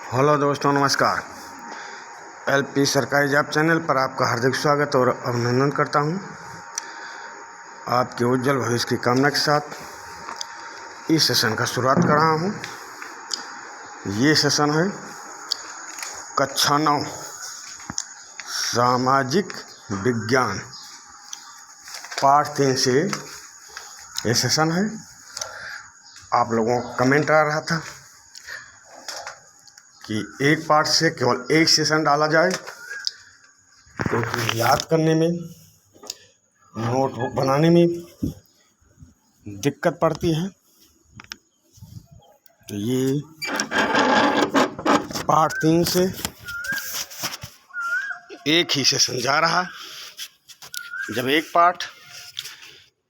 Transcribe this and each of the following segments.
Hello दोस्तों, नमस्कार। LP सरकारी जॉब चैनल पर आपका हार्दिक स्वागत और अभिनंदन करता हूं। आपके उज्जवल भविष्य की कामना के साथ इस सेशन का शुरुआत कर रहा हूं। ये सेशन है कक्षा 9 सामाजिक विज्ञान पार्ट 3 से ये सेशन है। आप लोगों को कमेंट आ रहा था कि एक पार्ट से केवल एक सेशन डाला जाए, क्योंकि याद करने में, नोटबुक बनाने में दिक्कत पड़ती है। तो ये पार्ट 3 से एक ही सेशन जा रहा। जब एक पार्ट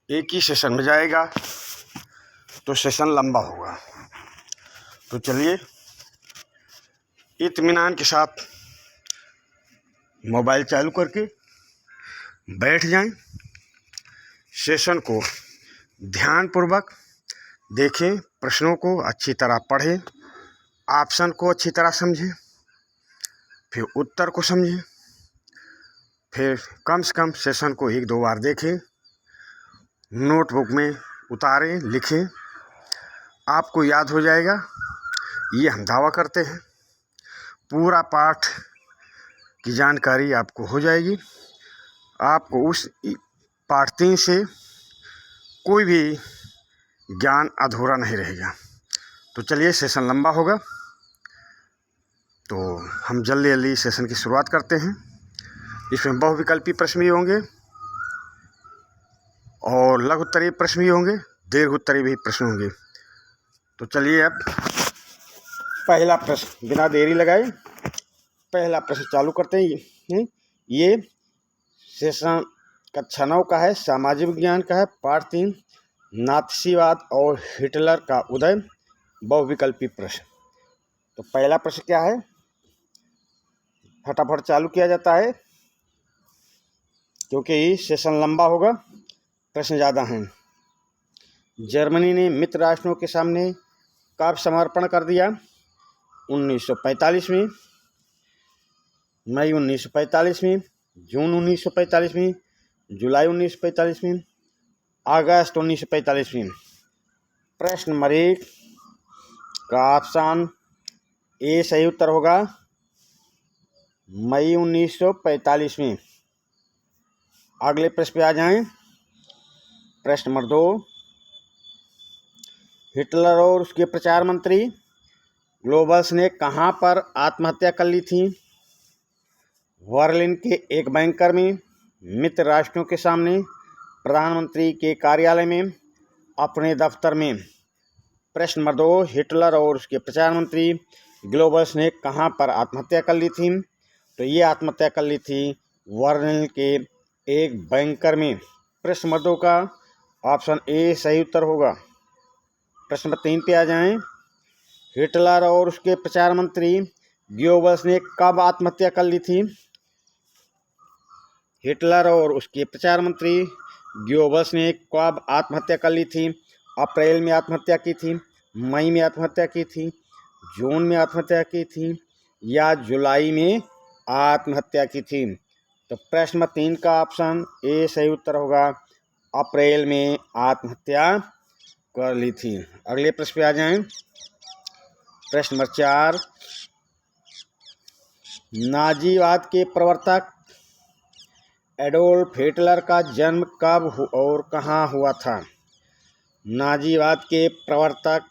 एक ही सेशन में जाएगा तो सेशन लंबा होगा। तो चलिए इत्मीनान के साथ मोबाइल चालू करके बैठ जाएं, सेशन को ध्यानपूर्वक देखें, प्रश्नों को अच्छी तरह पढ़ें, ऑप्शन को अच्छी तरह समझें, फिर उत्तर को समझें, फिर कम से कम सेशन को 1-2 बार देखें, नोटबुक में उतारें, लिखें। आपको याद हो जाएगा, ये हम दावा करते हैं। पूरा पाठ की जानकारी आपको हो जाएगी। आपको उस पार्ट 3 से कोई भी ज्ञान अधूरा नहीं रहेगा। तो चलिए, सेशन लंबा होगा तो हम जल्दी जल्दी सेशन की शुरुआत करते हैं। इसमें बहुविकल्पी प्रश्न भी होंगे और लघु उत्तरीय प्रश्न भी होंगे, दीर्घ उत्तरीय भी प्रश्न होंगे। तो चलिए, अब पहला प्रश्न बिना देरी लगाए पहला प्रश्न चालू करते हैं। ये सेशन कक्षा 9 का है, सामाजिक विज्ञान का है, पार्ट 3 नाथसीवाद और हिटलर का उदय, बहुविकल्पी प्रश्न। तो पहला प्रश्न क्या है, फटाफट चालू किया जाता है क्योंकि सेशन लंबा होगा, प्रश्न ज़्यादा हैं। जर्मनी ने मित्र राष्ट्रों के सामने कब समर्पण कर दिया? 1945 में, मई 1945 में, जून 1945 में, जुलाई 1945 में, अगस्त 1945 में। प्रश्न नंबर 1 का ऑप्शन ए सही उत्तर होगा, मई 1945 में। अगले प्रश्न पे आ जाएं। प्रश्न नंबर 2, हिटलर और उसके प्रचार मंत्री गोबल्स ने कहाँ पर आत्महत्या कर ली थी? बर्लिन के एक बैंकर में, मित्र राष्ट्रों के सामने, प्रधानमंत्री के कार्यालय में, अपने दफ्तर में। प्रश्न नंबर 2, हिटलर और उसके प्रचार मंत्री गोबल्स ने कहाँ पर आत्महत्या कर ली थी? तो ये आत्महत्या कर ली थी बर्लिन के एक बैंकर में। प्रश्न नंबर 2 का ऑप्शन ए सही उत्तर होगा। प्रश्न नंबर 3 पे आ जाएं। हिटलर और उसके प्रचार मंत्री गोबल्स ने कब आत्महत्या कर ली थी? हिटलर और उसके प्रचार मंत्री गोबल्स ने कब आत्महत्या कर ली थी? अप्रैल में आत्महत्या की थी, मई में आत्महत्या की थी, जून में आत्महत्या की थी या जुलाई में आत्महत्या की थी? तो प्रश्न नंबर 3 का ऑप्शन ए सही उत्तर होगा, अप्रैल में आत्महत्या कर ली थी। अगले प्रश्न पे आ जाएं। प्रश्न नंबर 4, नाजीवाद के प्रवर्तक एडोल्फ हिटलर का जन्म कब और कहाँ हुआ था? नाजीवाद के प्रवर्तक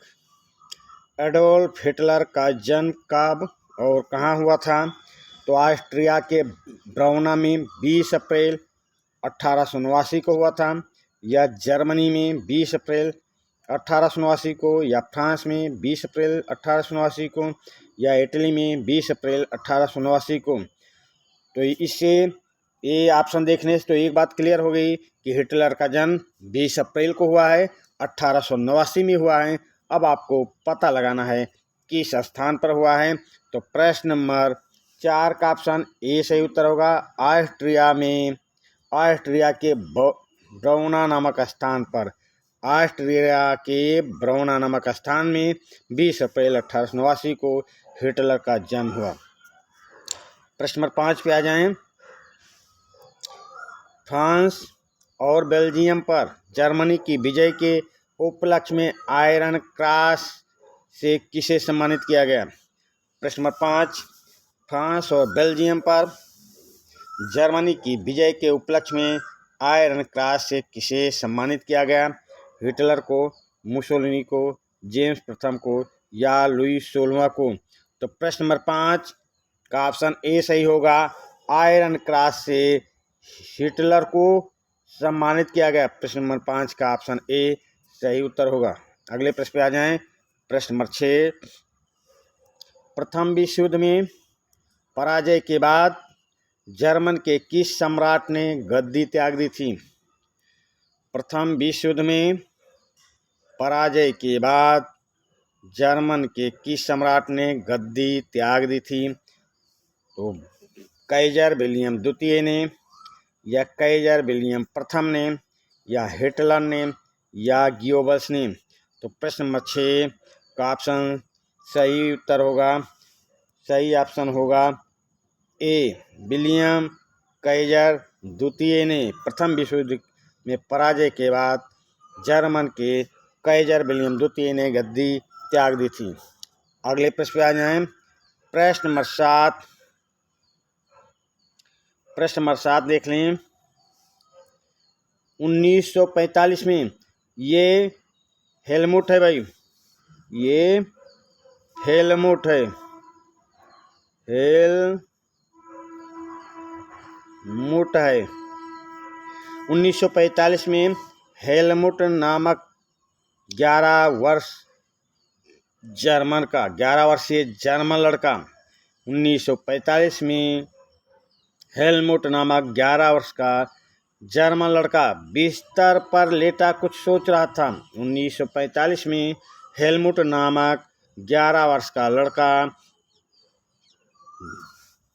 एडोल्फ हिटलर का जन्म कब और कहाँ हुआ था? तो ऑस्ट्रिया के ब्राउना में 20 अप्रैल 1889 को हुआ था, या जर्मनी में 20 अप्रैल 1889 को, या फ्रांस में 20 अप्रैल 1889 को, या इटली में 20 अप्रैल 1889 को। तो इससे ये ऑप्शन देखने से तो एक बात क्लियर हो गई कि हिटलर का जन्म 20 अप्रैल को हुआ है, 1889 में हुआ है। अब आपको पता लगाना है किस स्थान पर हुआ है। तो प्रश्न नंबर 4 का ऑप्शन ए सही उत्तर होगा, ऑस्ट्रिया में, ऑस्ट्रिया के ब्राउना नामक स्थान पर, ऑस्ट्रिया के ब्राउना नामक स्थान में 20 अप्रैल 1889 को हिटलर का जन्म हुआ। प्रश्न नंबर 5 पे आ जाएं। फ्रांस और बेल्जियम पर जर्मनी की विजय के उपलक्ष्य में आयरन क्रॉस से किसे सम्मानित किया गया? प्रश्न नंबर 5, फ्रांस और बेल्जियम पर जर्मनी की विजय के उपलक्ष्य में आयरन क्रॉस से किसे सम्मानित किया गया? हिटलर को, मुसोलिनी को, जेम्स प्रथम को या लुई 16वां को? तो प्रश्न नंबर 5 का ऑप्शन ए सही होगा। आयरन क्रॉस से हिटलर को सम्मानित किया गया। प्रश्न नंबर 5 का ऑप्शन ए सही उत्तर होगा। अगले प्रश्न पे आ जाएं। प्रश्न नंबर 6, प्रथम विश्व युद्ध में पराजय के बाद जर्मन के किस सम्राट ने गद्दी त्याग दी थी? प्रथम विश्व युद्ध में पराजय के बाद जर्मन के किस सम्राट ने गद्दी त्याग दी थी? तो काइजर विलियम द्वितीय ने, या काइजर विलियम प्रथम ने, या हिटलर ने, या गियोबल्स ने? तो प्रश्न नंबर 6 का ऑप्शन सही उत्तर होगा, सही ऑप्शन होगा ए, विलियम काइजर द्वितीय ने प्रथम विश्व युद्ध में पराजय के बाद जर्मन के काइजर विलियम द्वितीय ने गद्दी त्याग दी थी। अगले प्रश्न पे आ जाएं। प्रश्न नंबर 7 देख लें। 1945 में ये हेलमुट है भाई, ये हेलमुट है, हेलमुट है। 1945 में हेलमुट नामक 11 वर्षीय जर्मन लड़का 1945 में हेलमुट नामक 11 वर्ष का जर्मन लड़का बिस्तर पर लेटा कुछ सोच रहा था। 1945 में हेलमुट नामक 11 वर्ष का लड़का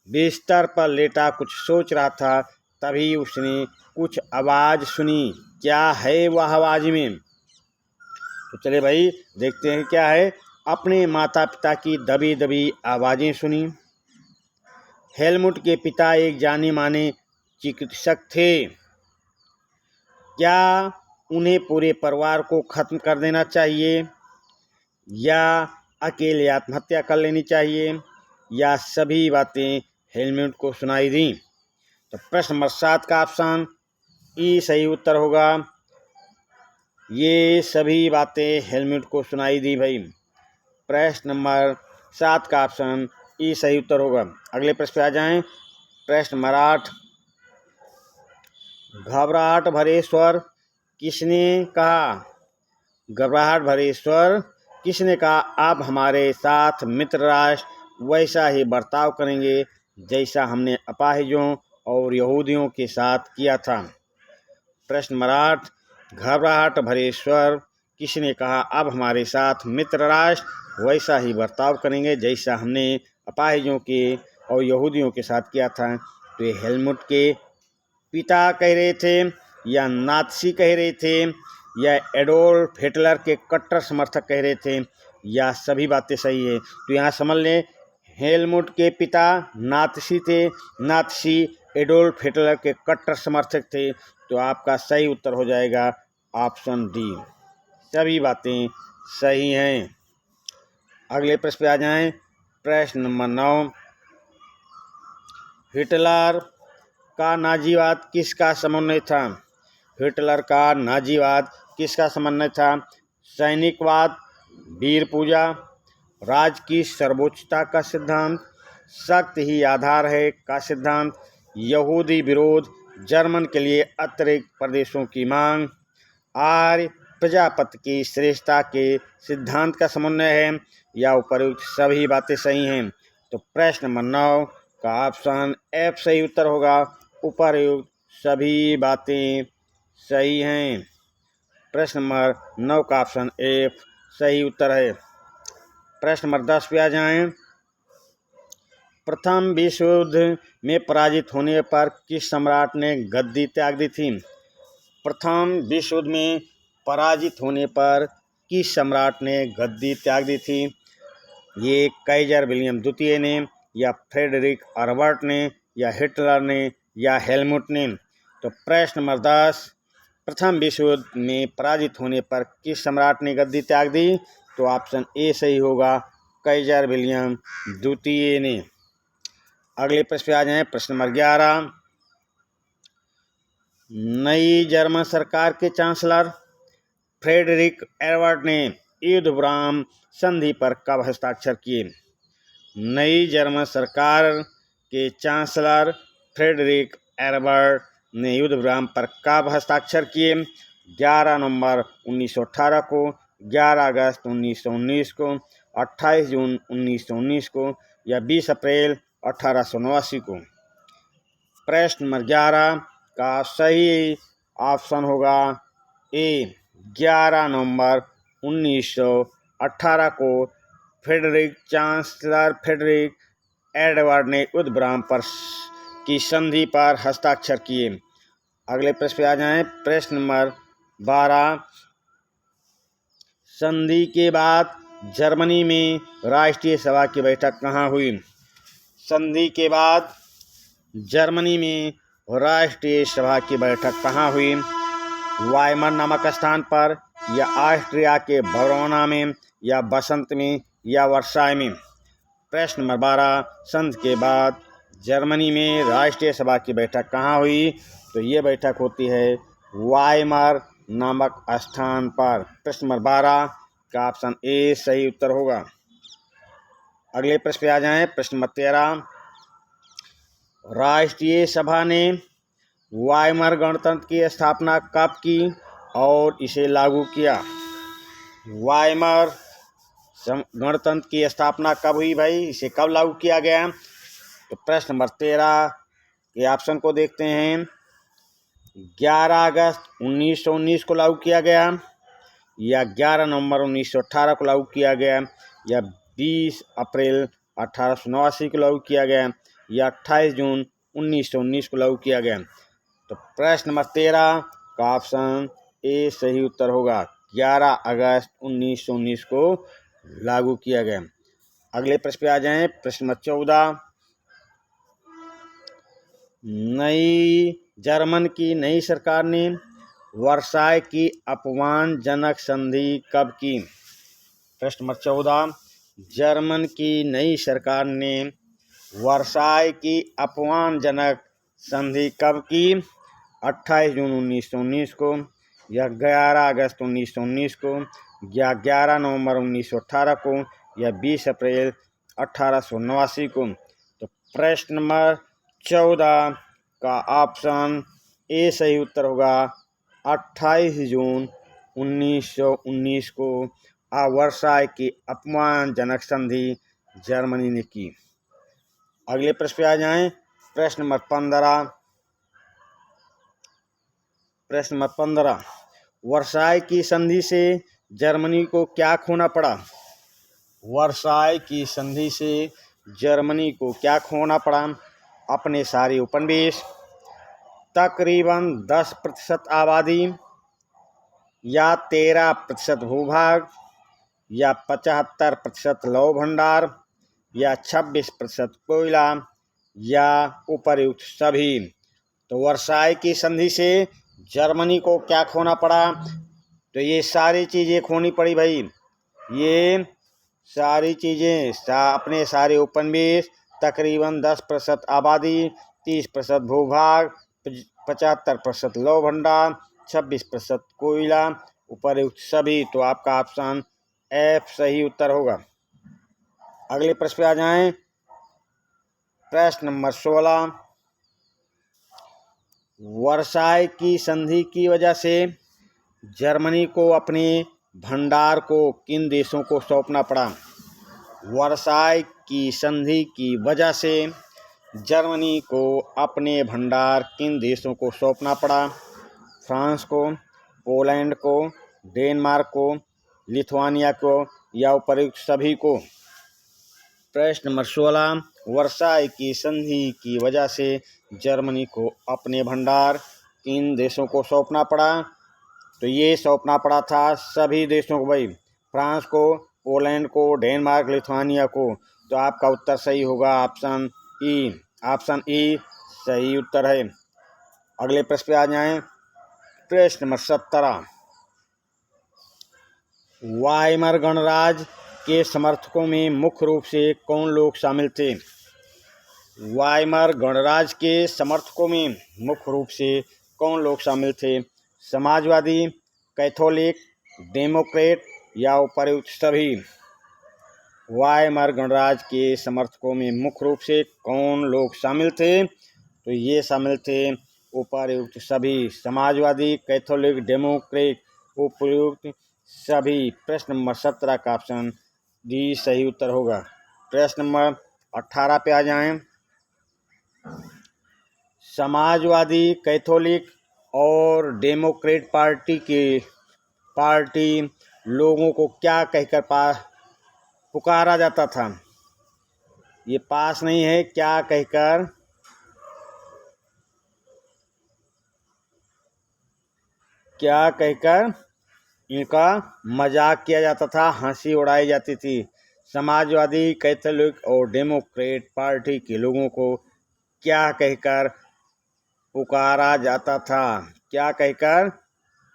बिस्तर पर लेटा कुछ सोच रहा था, तभी उसने कुछ आवाज़ सुनी। क्या है वह आवाज़ में? तो चले भाई देखते हैं क्या है। अपने माता पिता की दबी दबी आवाज़ें सुनी। हेलमुट के पिता एक जाने माने चिकित्सक थे। क्या उन्हें पूरे परिवार को खत्म कर देना चाहिए, या अकेले आत्महत्या कर लेनी चाहिए, या सभी बातें हेलमुट को सुनाई दी? तो प्रश्न नंबर 7 का ऑप्शन ई सही उत्तर होगा। ये सभी बातें हेलमुट को सुनाई दी भाई। प्रश्न नंबर 7 का ऑप्शन ई सही उत्तर होगा। अगले प्रश्न पे आ जाएं। प्रश्न नंबर 8, घबराहट भरे स्वर किसने कहा? घबराहट भरे स्वर किसने कहा? आप हमारे साथ मित्र राष्ट्र वैसा ही बर्ताव करेंगे जैसा हमने अपाहिजों और यहूदियों के साथ किया था। प्रश्न नंबर 8, घबराहट भरे स्वर किसने कहा? अब हमारे साथ मित्र राष्ट्र वैसा ही बर्ताव करेंगे जैसा हमने अपाहिजों के और यहूदियों के साथ किया था। तो ये हेलमुट के पिता कह रहे थे, या नात्सी कह रहे थे, या एडोल्फ हिटलर के कट्टर समर्थक कह रहे थे, या सभी बातें सही है? तो यहाँ समझ लें, हेलमुट के पिता नात्सी थे, नात्सी एडोल्फ हिटलर के कट्टर समर्थक थे। तो आपका सही उत्तर हो जाएगा ऑप्शन डी, सभी बातें सही हैं। अगले प्रश्न पे आ जाएं। प्रश्न नंबर 9, हिटलर का नाजीवाद किसका समन्वय था? हिटलर का नाजीवाद किसका समन्वय था? सैनिकवाद, वीर पूजा, राज की सर्वोच्चता का सिद्धांत, सत्य ही आधार है का सिद्धांत, यहूदी विरोध, जर्मन के लिए अतिरिक्त प्रदेशों की मांग, आर्य प्रजापति की श्रेष्ठता के सिद्धांत का समन्वय है, या उपयुक्त सभी बातें सही हैं? तो प्रश्न नंबर 9 का ऑप्शन एफ सही उत्तर होगा। उपयुक्त सभी बातें सही हैं। प्रश्न नंबर 9 का ऑप्शन एफ सही उत्तर है। प्रश्न नंबर 10 पे आ जाएं। प्रथम विश्व युद्ध में पराजित होने पर किस सम्राट ने गद्दी त्याग दी थी? प्रथम विश्व युद्ध में पराजित होने पर किस सम्राट ने गद्दी त्याग दी थी? ये काइजर विलियम द्वितीय ने, या फ्रेडरिक अर्बर्ट ने, या हिटलर ने, या हेलमुट ने। तो प्रश्न नंबर 10, प्रथम विश्व युद्ध में पराजित होने पर किस सम्राट ने गद्दी त्याग दी? तो ऑप्शन ए सही होगा, काइजर विलियम द्वितीय ने। अगले प्रश्न पे आ जाएं। प्रश्न नंबर 11, नई जर्मन सरकार के चांसलर फ्रेडरिक एडवर्ड ने युद्ध विराम संधि पर कब हस्ताक्षर किए? नई जर्मन सरकार के चांसलर फ्रेडरिक एडवर्ड ने युद्ध विराम पर कब हस्ताक्षर किए? 11 नवंबर 1918 को, 11 अगस्त 1919 को, 28 जून 1919 को, या 20 अप्रैल 1889 को। प्रश्न नंबर 11 का सही ऑप्शन होगा ए, 11 नवंबर 1918 को चांसलर फ्रेडरिक एडवर्ड ने युद्ध विराम पर की संधि पर हस्ताक्षर किए। अगले प्रश्न पे आ जाएं। प्रश्न नंबर 12, संधि के बाद जर्मनी में राष्ट्रीय सभा की बैठक कहाँ हुई? संधि के बाद जर्मनी में राष्ट्रीय सभा की बैठक कहाँ हुई? वाइमर नामक स्थान पर, या ऑस्ट्रिया के वरोना में, या बसंत में, या वर्साय में। प्रश्न नंबर 12, संधि के बाद जर्मनी में राष्ट्रीय सभा की बैठक कहाँ हुई? तो ये बैठक होती है वाइमर नामक स्थान पर। प्रश्न नंबर 12 का ऑप्शन ए सही उत्तर होगा। अगले प्रश्न पे आ जाएं। प्रश्न नंबर 13, राष्ट्रीय सभा ने वाइमर गणतंत्र की स्थापना कब की और इसे लागू किया? वाइमर गणतंत्र की स्थापना कब हुई भाई? इसे कब लागू किया गया? तो प्रश्न नंबर 13 के ऑप्शन को देखते हैं। 11 अगस्त 1919 को लागू किया गया, या 11 नवंबर 1918 को लागू किया गया, या 20 अप्रैल 1889 को लागू किया गया, या 28 जून 1919 को लागू किया गया। तो प्रश्न नंबर 13 का ऑप्शन ए सही उत्तर होगा, 11 अगस्त 1919 को लागू किया गया। अगले प्रश्न पे आ जाएं। प्रश्न नंबर 14, नई जर्मन की नई सरकार ने वर्साय की अपमानजनक संधि कब की? प्रश्न नंबर 14, जर्मन की नई सरकार ने वर्साय की अपमानजनक संधि कब की? 28 जून 1919 को, या 11 अगस्त 1919 को, या 11 नवंबर 1918 को, या 20 अप्रैल 1889 को। तो प्रश्न नंबर 14 का ऑप्शन ए सही उत्तर होगा, 28 जून 1919 को वर्साय की अपमानजनक संधि जर्मनी ने की। अगले प्रश्न पे आ जाएं। प्रश्न नंबर 15, वर्साय की संधि से जर्मनी को क्या खोना पड़ा? वर्साय की संधि से जर्मनी को क्या खोना पड़ा? अपने सारे उपनिवेश, तकरीबन 10% आबादी, या 13% भूभाग, या 75% लौह भंडार, या 26% कोयला, या उपर्युक्त सभी। तो वर्साय की संधि से जर्मनी को क्या खोना पड़ा? तो ये सारी चीज़ें खोनी पड़ी भाई। ये सारी चीज़ें, अपने सारे उपनिवेश, तकरीबन 10% आबादी, 30% भूभाग, 75% लौह भंडार, 26% कोयला, उपर्युक्त सभी। तो आपका ऑप्शन एफ सही उत्तर होगा। अगले प्रश्न पे आ जाएं। प्रश्न नंबर 16, वर्साय की संधि की वजह से जर्मनी को अपने भंडार को किन देशों को सौंपना पड़ा? वर्साय की संधि की वजह से जर्मनी को अपने भंडार किन देशों को सौंपना पड़ा? फ्रांस को, पोलैंड को, डेनमार्क को, लिथुआनिया को, या उपर्युक्त सभी को। प्रश्न नंबर 16, वर्साय की संधि की वजह से जर्मनी को अपने भंडार किन देशों को सौंपना पड़ा? तो ये सौंपना पड़ा था सभी देशों को भाई, फ्रांस को, पोलैंड को, डेनमार्क, लिथुआनिया को। तो आपका उत्तर सही होगा ऑप्शन ई। ऑप्शन ई सही उत्तर है। अगले प्रश्न पे आ जाएं। प्रश्न नंबर 17। वाइमर गणराज्य के समर्थकों में मुख्य रूप से कौन लोग शामिल थे? वाइमर गणराज्य के समर्थकों में मुख्य रूप से कौन लोग शामिल थे? समाजवादी, कैथोलिक, डेमोक्रेट या उपर्युक्त सभी? वाइमर गणराज्य के समर्थकों में मुख्य रूप से कौन लोग शामिल थे? तो ये शामिल थे उपर्युक्त सभी। समाजवादी, कैथोलिक, डेमोक्रेट, उपर्युक्त सभी। प्रश्न नंबर 17 का ऑप्शन डी सही उत्तर होगा। प्रश्न नंबर 18 पे आ जाएं। समाजवादी, कैथोलिक और डेमोक्रेट पार्टी लोगों को क्या कहकर पुकारा जाता था? ये पास नहीं है, क्या कहकर इनका मजाक किया जाता था, हंसी उड़ाई जाती थी। समाजवादी, कैथोलिक और डेमोक्रेट पार्टी के लोगों को क्या कहकर पुकारा जाता था? क्या कहकर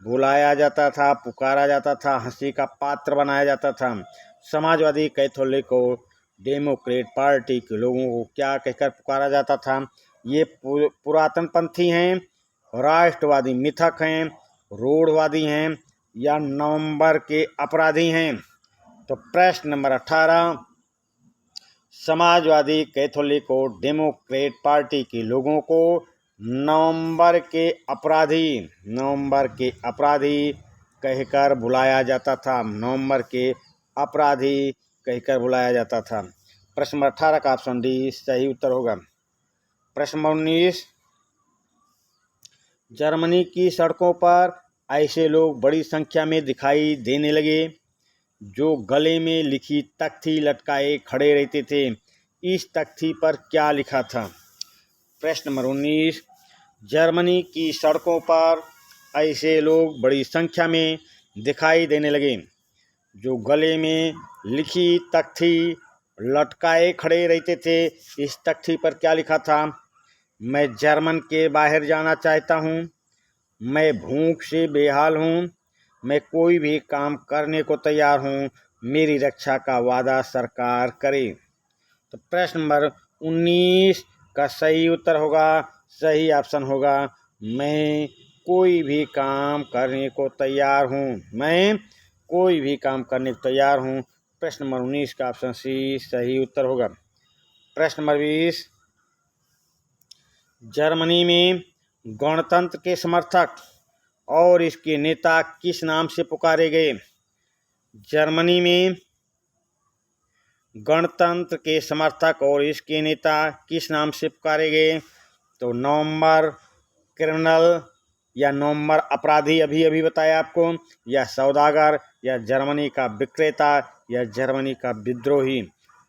बुलाया जाता था, पुकारा जाता था, हंसी का पात्र बनाया जाता था? समाजवादी, कैथोलिक और डेमोक्रेट पार्टी के लोगों को क्या कहकर पुकारा जाता था? ये पुरातनपंथी हैं, राष्ट्रवादी मिथक हैं, रूढ़वादी हैं या नवंबर के अपराधी हैं? तो प्रश्न नंबर 18। समाजवादी, कैथोलिक और डेमोक्रेट पार्टी के लोगों को नवंबर के अपराधी कहकर बुलाया जाता था। नवंबर के अपराधी कहकर बुलाया जाता था। प्रश्न नंबर 18 का ऑप्शन डी सही उत्तर होगा। प्रश्न नंबर 19। जर्मनी की सड़कों पर ऐसे लोग बड़ी संख्या में दिखाई देने लगे जो गले में लिखी तख्ती लटकाए खड़े रहते थे। इस तख्ती पर क्या लिखा था? प्रश्न नंबर 19। जर्मनी की सड़कों पर ऐसे लोग बड़ी संख्या में दिखाई देने लगे जो गले में लिखी तख्ती लटकाए खड़े रहते थे। इस तख्ती पर क्या लिखा था? मैं जर्मन के बाहर जाना चाहता हूँ, मैं भूख से बेहाल हूँ, मैं कोई भी काम करने को तैयार हूँ, मेरी रक्षा का वादा सरकार करे। तो प्रश्न नंबर 19 का सही उत्तर होगा, सही ऑप्शन होगा, मैं कोई भी काम करने को तैयार हूँ, मैं कोई भी काम करने को तैयार हूँ। प्रश्न नंबर 19 का ऑप्शन सी सही उत्तर होगा। प्रश्न नंबर 20। जर्मनी में गणतंत्र के समर्थक और इसके नेता किस नाम से पुकारे गए? जर्मनी में गणतंत्र के समर्थक और इसके नेता किस नाम से पुकारे गए? तो नवंबर क्रिमिनल या नवंबर अपराधी अभी बताया आपको, या सौदागर, या जर्मनी का विक्रेता, या जर्मनी का विद्रोही।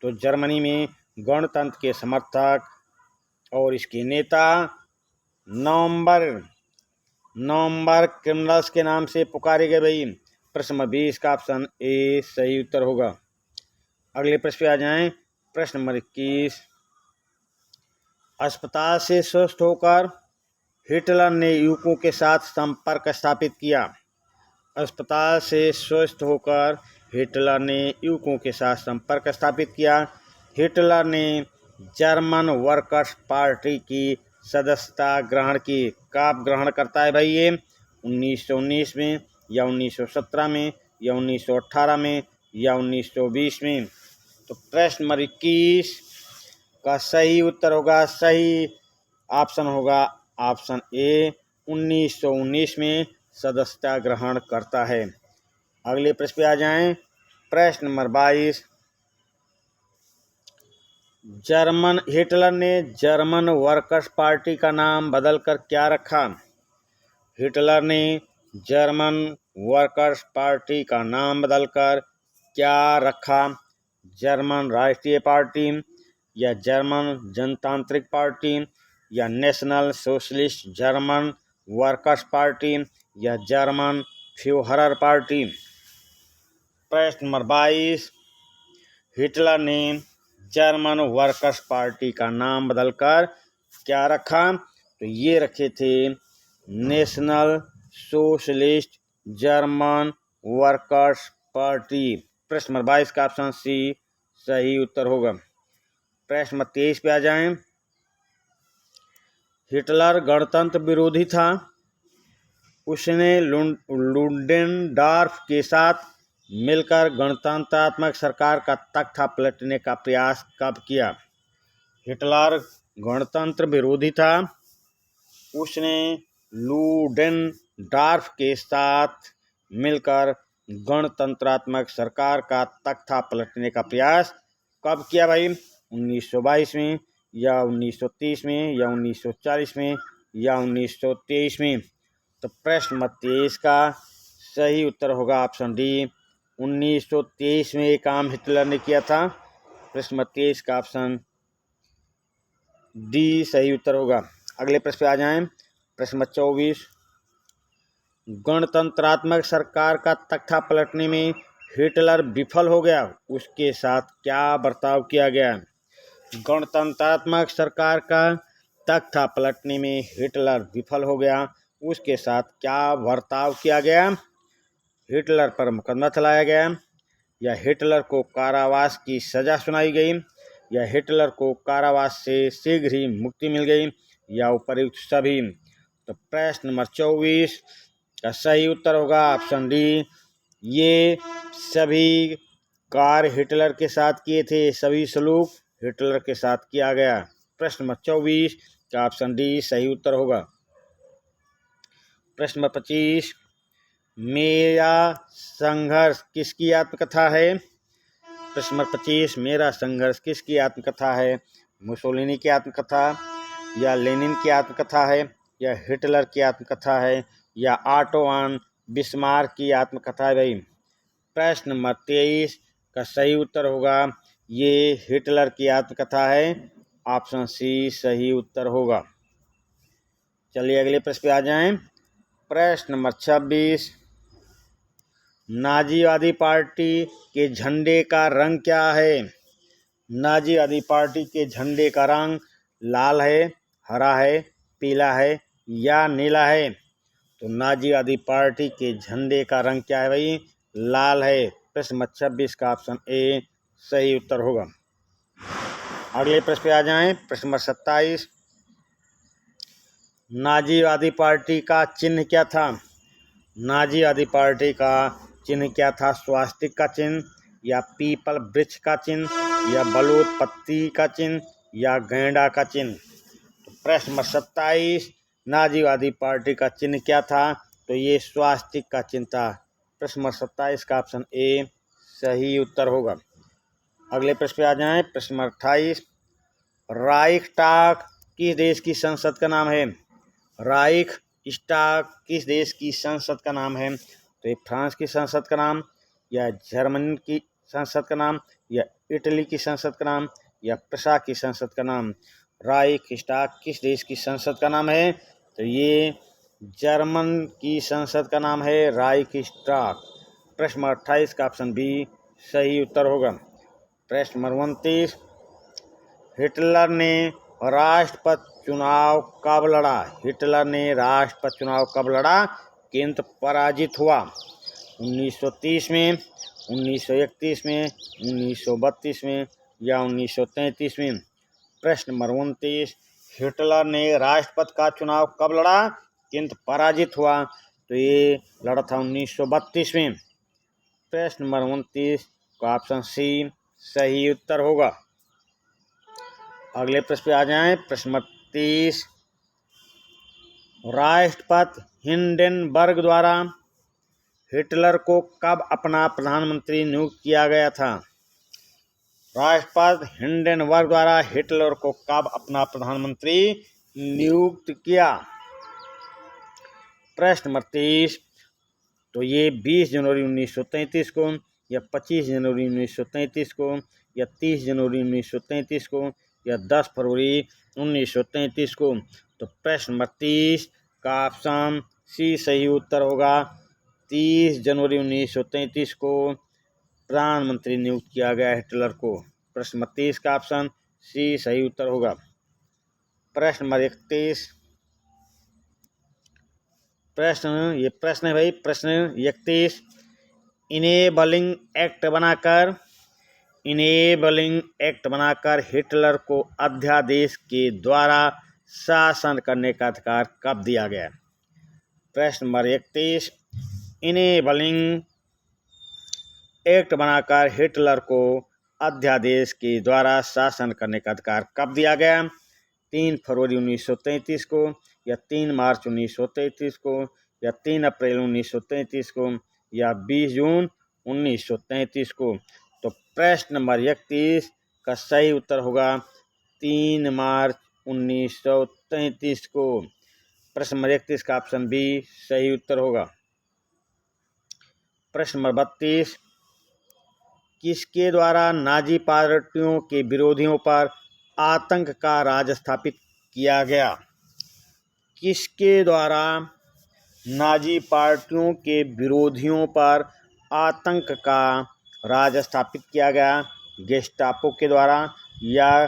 तो जर्मनी में गणतंत्र के समर्थक और इसके नेता नवंबर क्रिमिनल्स के नाम से पुकारे गए भाई। प्रश्न नंबर 20 का ऑप्शन ए सही उत्तर होगा। अगले प्रश्न पे आ जाएं। प्रश्न नंबर 21। अस्पताल से स्वस्थ होकर हिटलर ने युवकों के साथ संपर्क स्थापित किया। अस्पताल से स्वस्थ होकर हिटलर ने युवकों के साथ संपर्क स्थापित किया। हिटलर ने जर्मन वर्कर्स पार्टी की सदस्यता ग्रहण की। कब ग्रहण करता है भाई ये? 1919 में, या 1917 में, या 1918 में, या 1920 में? तो प्रश्न नंबर 21 का सही उत्तर होगा, सही ऑप्शन होगा ऑप्शन ए, 1919 में सदस्यता ग्रहण करता है। अगले प्रश्न पे आ जाएं। प्रश्न नंबर 22। हिटलर ने जर्मन वर्कर्स पार्टी का नाम बदलकर क्या रखा? हिटलर ने जर्मन वर्कर्स पार्टी का नाम बदलकर क्या रखा? जर्मन राष्ट्रीय पार्टी, या जर्मन जनतांत्रिक पार्टी, या national socialist German workers party, या जर्मन फ्यूहरर पार्टी? प्रश्न नंबर 22, हिटलर ने जर्मन वर्कर्स पार्टी का नाम बदलकर क्या रखा? तो ये रखे थे national socialist German workers party. प्रश्न नंबर 22 का ऑप्शन सी सही उत्तर होगा। प्रश्न नंबर 23 पे आ जाएं। हिटलर गणतंत्र विरोधी था। उसने लुडेनडॉर्फ के साथ मिलकर गणतंत्रात्मक सरकार का तख्ता पलटने का प्रयास कब किया? हिटलर गणतंत्र विरोधी था। उसने लुडेनडॉर्फ के साथ मिलकर गणतंत्रात्मक सरकार का तख्ता पलटने का प्रयास कब किया भाई? 1922 में, या 1930 में, या 1940 में, या 1923 में। तो प्रश्न नंबर 23 का सही उत्तर होगा ऑप्शन डी, 1923 में ये काम हिटलर ने किया था। प्रश्न नंबर 23 का ऑप्शन डी सही उत्तर होगा। अगले प्रश्न पे आ जाएं। प्रश्न नंबर 24, गणतंत्रात्मक सरकार का तख्ता पलटने में हिटलर विफल हो गया, उसके साथ क्या बर्ताव किया गया? गणतंत्रात्मक सरकार का तख्ता पलटने में हिटलर विफल हो गया, उसके साथ क्या बर्ताव किया गया? हिटलर पर मुकदमा चलाया गया, या हिटलर को कारावास की सजा सुनाई गई, या हिटलर को कारावास से शीघ्र ही मुक्ति मिल गई, या उपयुक्त सभी। तो प्रश्न नंबर 24 का सही उत्तर होगा ऑप्शन डी, ये सभी कार्य हिटलर के साथ किए थे, सभी सलूक हिटलर के साथ किया गया। प्रश्न नंबर 24 का ऑप्शन डी सही उत्तर होगा। प्रश्न नंबर 25, मेरा संघर्ष किसकी आत्मकथा है? प्रश्न नंबर 25, मेरा संघर्ष किसकी आत्मकथा है? मुसोलिनी की आत्मकथा, या लेनिन की आत्मकथा है, या हिटलर की आत्मकथा है, या ऑटो वॉन बिस्मार्क की आत्मकथा है भाई? प्रश्न नंबर 23 का सही उत्तर होगा ये हिटलर की आत्मकथा है, ऑप्शन सी सही उत्तर होगा। चलिए अगले प्रश्न पे आ जाएं। प्रश्न नंबर 26, नाजीवादी पार्टी के झंडे का रंग क्या है? नाजीवादी पार्टी के झंडे का रंग लाल है, हरा है, पीला है, या नीला है? तो नाजीवादी पार्टी के झंडे का रंग क्या है भाई? लाल है। प्रश्न नंबर 26 का ऑप्शन ए सही उत्तर होगा। अगले प्रश्न पे आ जाएं। प्रश्न नंबर 27, नाजीवादी पार्टी का चिन्ह क्या था? नाजीवादी पार्टी का चिन्ह क्या था? स्वास्तिक का चिन्ह, या पीपल वृक्ष का चिन्ह, या बलूत पत्ती का चिन्ह, या गेंडा का चिन्ह? तो प्रश्न नंबर 27, नाजीवादी पार्टी का चिन्ह क्या था? तो ये स्वास्तिक का चिन्ह था। प्रश्न नंबर 27 का ऑप्शन ए सही उत्तर होगा। अगले प्रश्न पे आ जाएं। प्रश्न नंबर 28, राइखस्टाग किस देश की संसद का नाम है? राइखस्टाग किस देश की संसद का नाम है? तो ये फ्रांस की संसद का नाम, या जर्मनी की संसद का नाम, या इटली की संसद का नाम, या प्रसा की संसद का नाम? राइखस्टाग किस देश की संसद का नाम है? तो ये जर्मन की संसद का नाम है राइखस्टाग। प्रश्न नंबर 28 का ऑप्शन बी सही उत्तर होगा। प्रश्न नंबर 29, हिटलर ने राष्ट्रपति चुनाव कब लड़ा? हिटलर ने राष्ट्रपति चुनाव कब लड़ा किंतु पराजित हुआ? 1930 में, 1931 में, 1932 में, या 1933 में? प्रश्न नंबर 29, हिटलर ने राष्ट्रपति का चुनाव कब लड़ा किंतु पराजित हुआ? तो ये लड़ा था 1932 में। प्रश्न नंबर 29 का ऑप्शन सी सही उत्तर होगा। अगले प्रश्न पे आ जाएं। प्रश्न नंबर 30, राष्ट्रपति हिंडेनबर्ग द्वारा हिटलर को कब अपना प्रधानमंत्री नियुक्त किया गया था? राष्ट्रपति हिंडेनबर्ग द्वारा हिटलर को कब अपना प्रधानमंत्री नियुक्त किया? प्रश्न नंबर 30, तो ये 20 जनवरी 1933 को, या 25 जनवरी 1933 को, या 30 जनवरी 1933 को, या 10 फरवरी 1933 को? तो प्रश्न नंबर 30 का ऑप्शन सी सही उत्तर होगा। 30 जनवरी 1933 को प्रधानमंत्री नियुक्त किया गया हिटलर को? प्रश्न नंबर 30 का ऑप्शन सी सही उत्तर होगा। प्रश्न नंबर 31, प्रश्न है भाई, प्रश्न 31, इनेबलिंग एक्ट बनाकर हिटलर को अध्यादेश के द्वारा शासन करने का अधिकार कब दिया गया? प्रश्न नंबर 31, इनेबलिंग एक्ट बनाकर हिटलर को अध्यादेश के द्वारा शासन करने का अधिकार कब दिया गया? 3 फरवरी 1933 को, या 3 मार्च 1933 को, या 3 अप्रैल 1933 को, या 20 जून 1933 को? तो प्रश्न नंबर 31 का सही उत्तर होगा 3 मार्च 1933 को। प्रश्न नंबर 31 का ऑप्शन बी सही उत्तर होगा। प्रश्न नंबर 32, किसके द्वारा नाजी पार्टियों के विरोधियों पर आतंक का राज स्थापित किया गया? किसके द्वारा नाजी पार्टियों के विरोधियों पर आतंक का राज स्थापित किया गया? गेस्टापो के द्वारा, या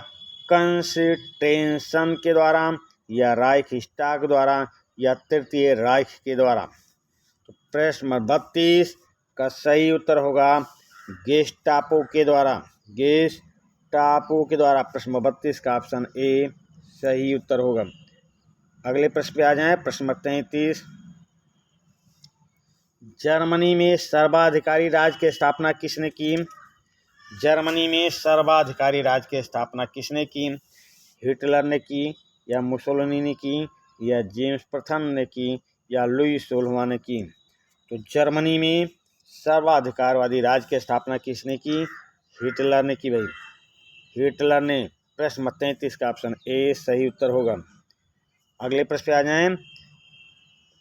कंसंट्रेशन के द्वारा, या राइखस्टाग द्वारा, या तृतीय राइख के द्वारा? तो प्रश्न नंबर 32 का सही उत्तर होगा गेस्टापो के द्वारा। गेस्टापो के द्वारा प्रश्न नंबर 32 का ऑप्शन ए सही उत्तर होगा। अगले प्रश्न पे आ जाएं। प्रश्न नंबर 33, जर्मनी में सर्वाधिकारी राज की स्थापना किसने की? जर्मनी में सर्वाधिकारी राज की स्थापना किसने की? हिटलर ने की, या मुसोलिनी ने की, या जेम्स प्रथम ने की, या लुई 16वां ने की? तो जर्मनी में सर्वाधिकारवादी राज की स्थापना किसने की? हिटलर ने की भाई, हिटलर ने। प्रश्न नंबर 33 का ऑप्शन ए सही उत्तर होगा। अगले प्रश्न पे आ जाएं।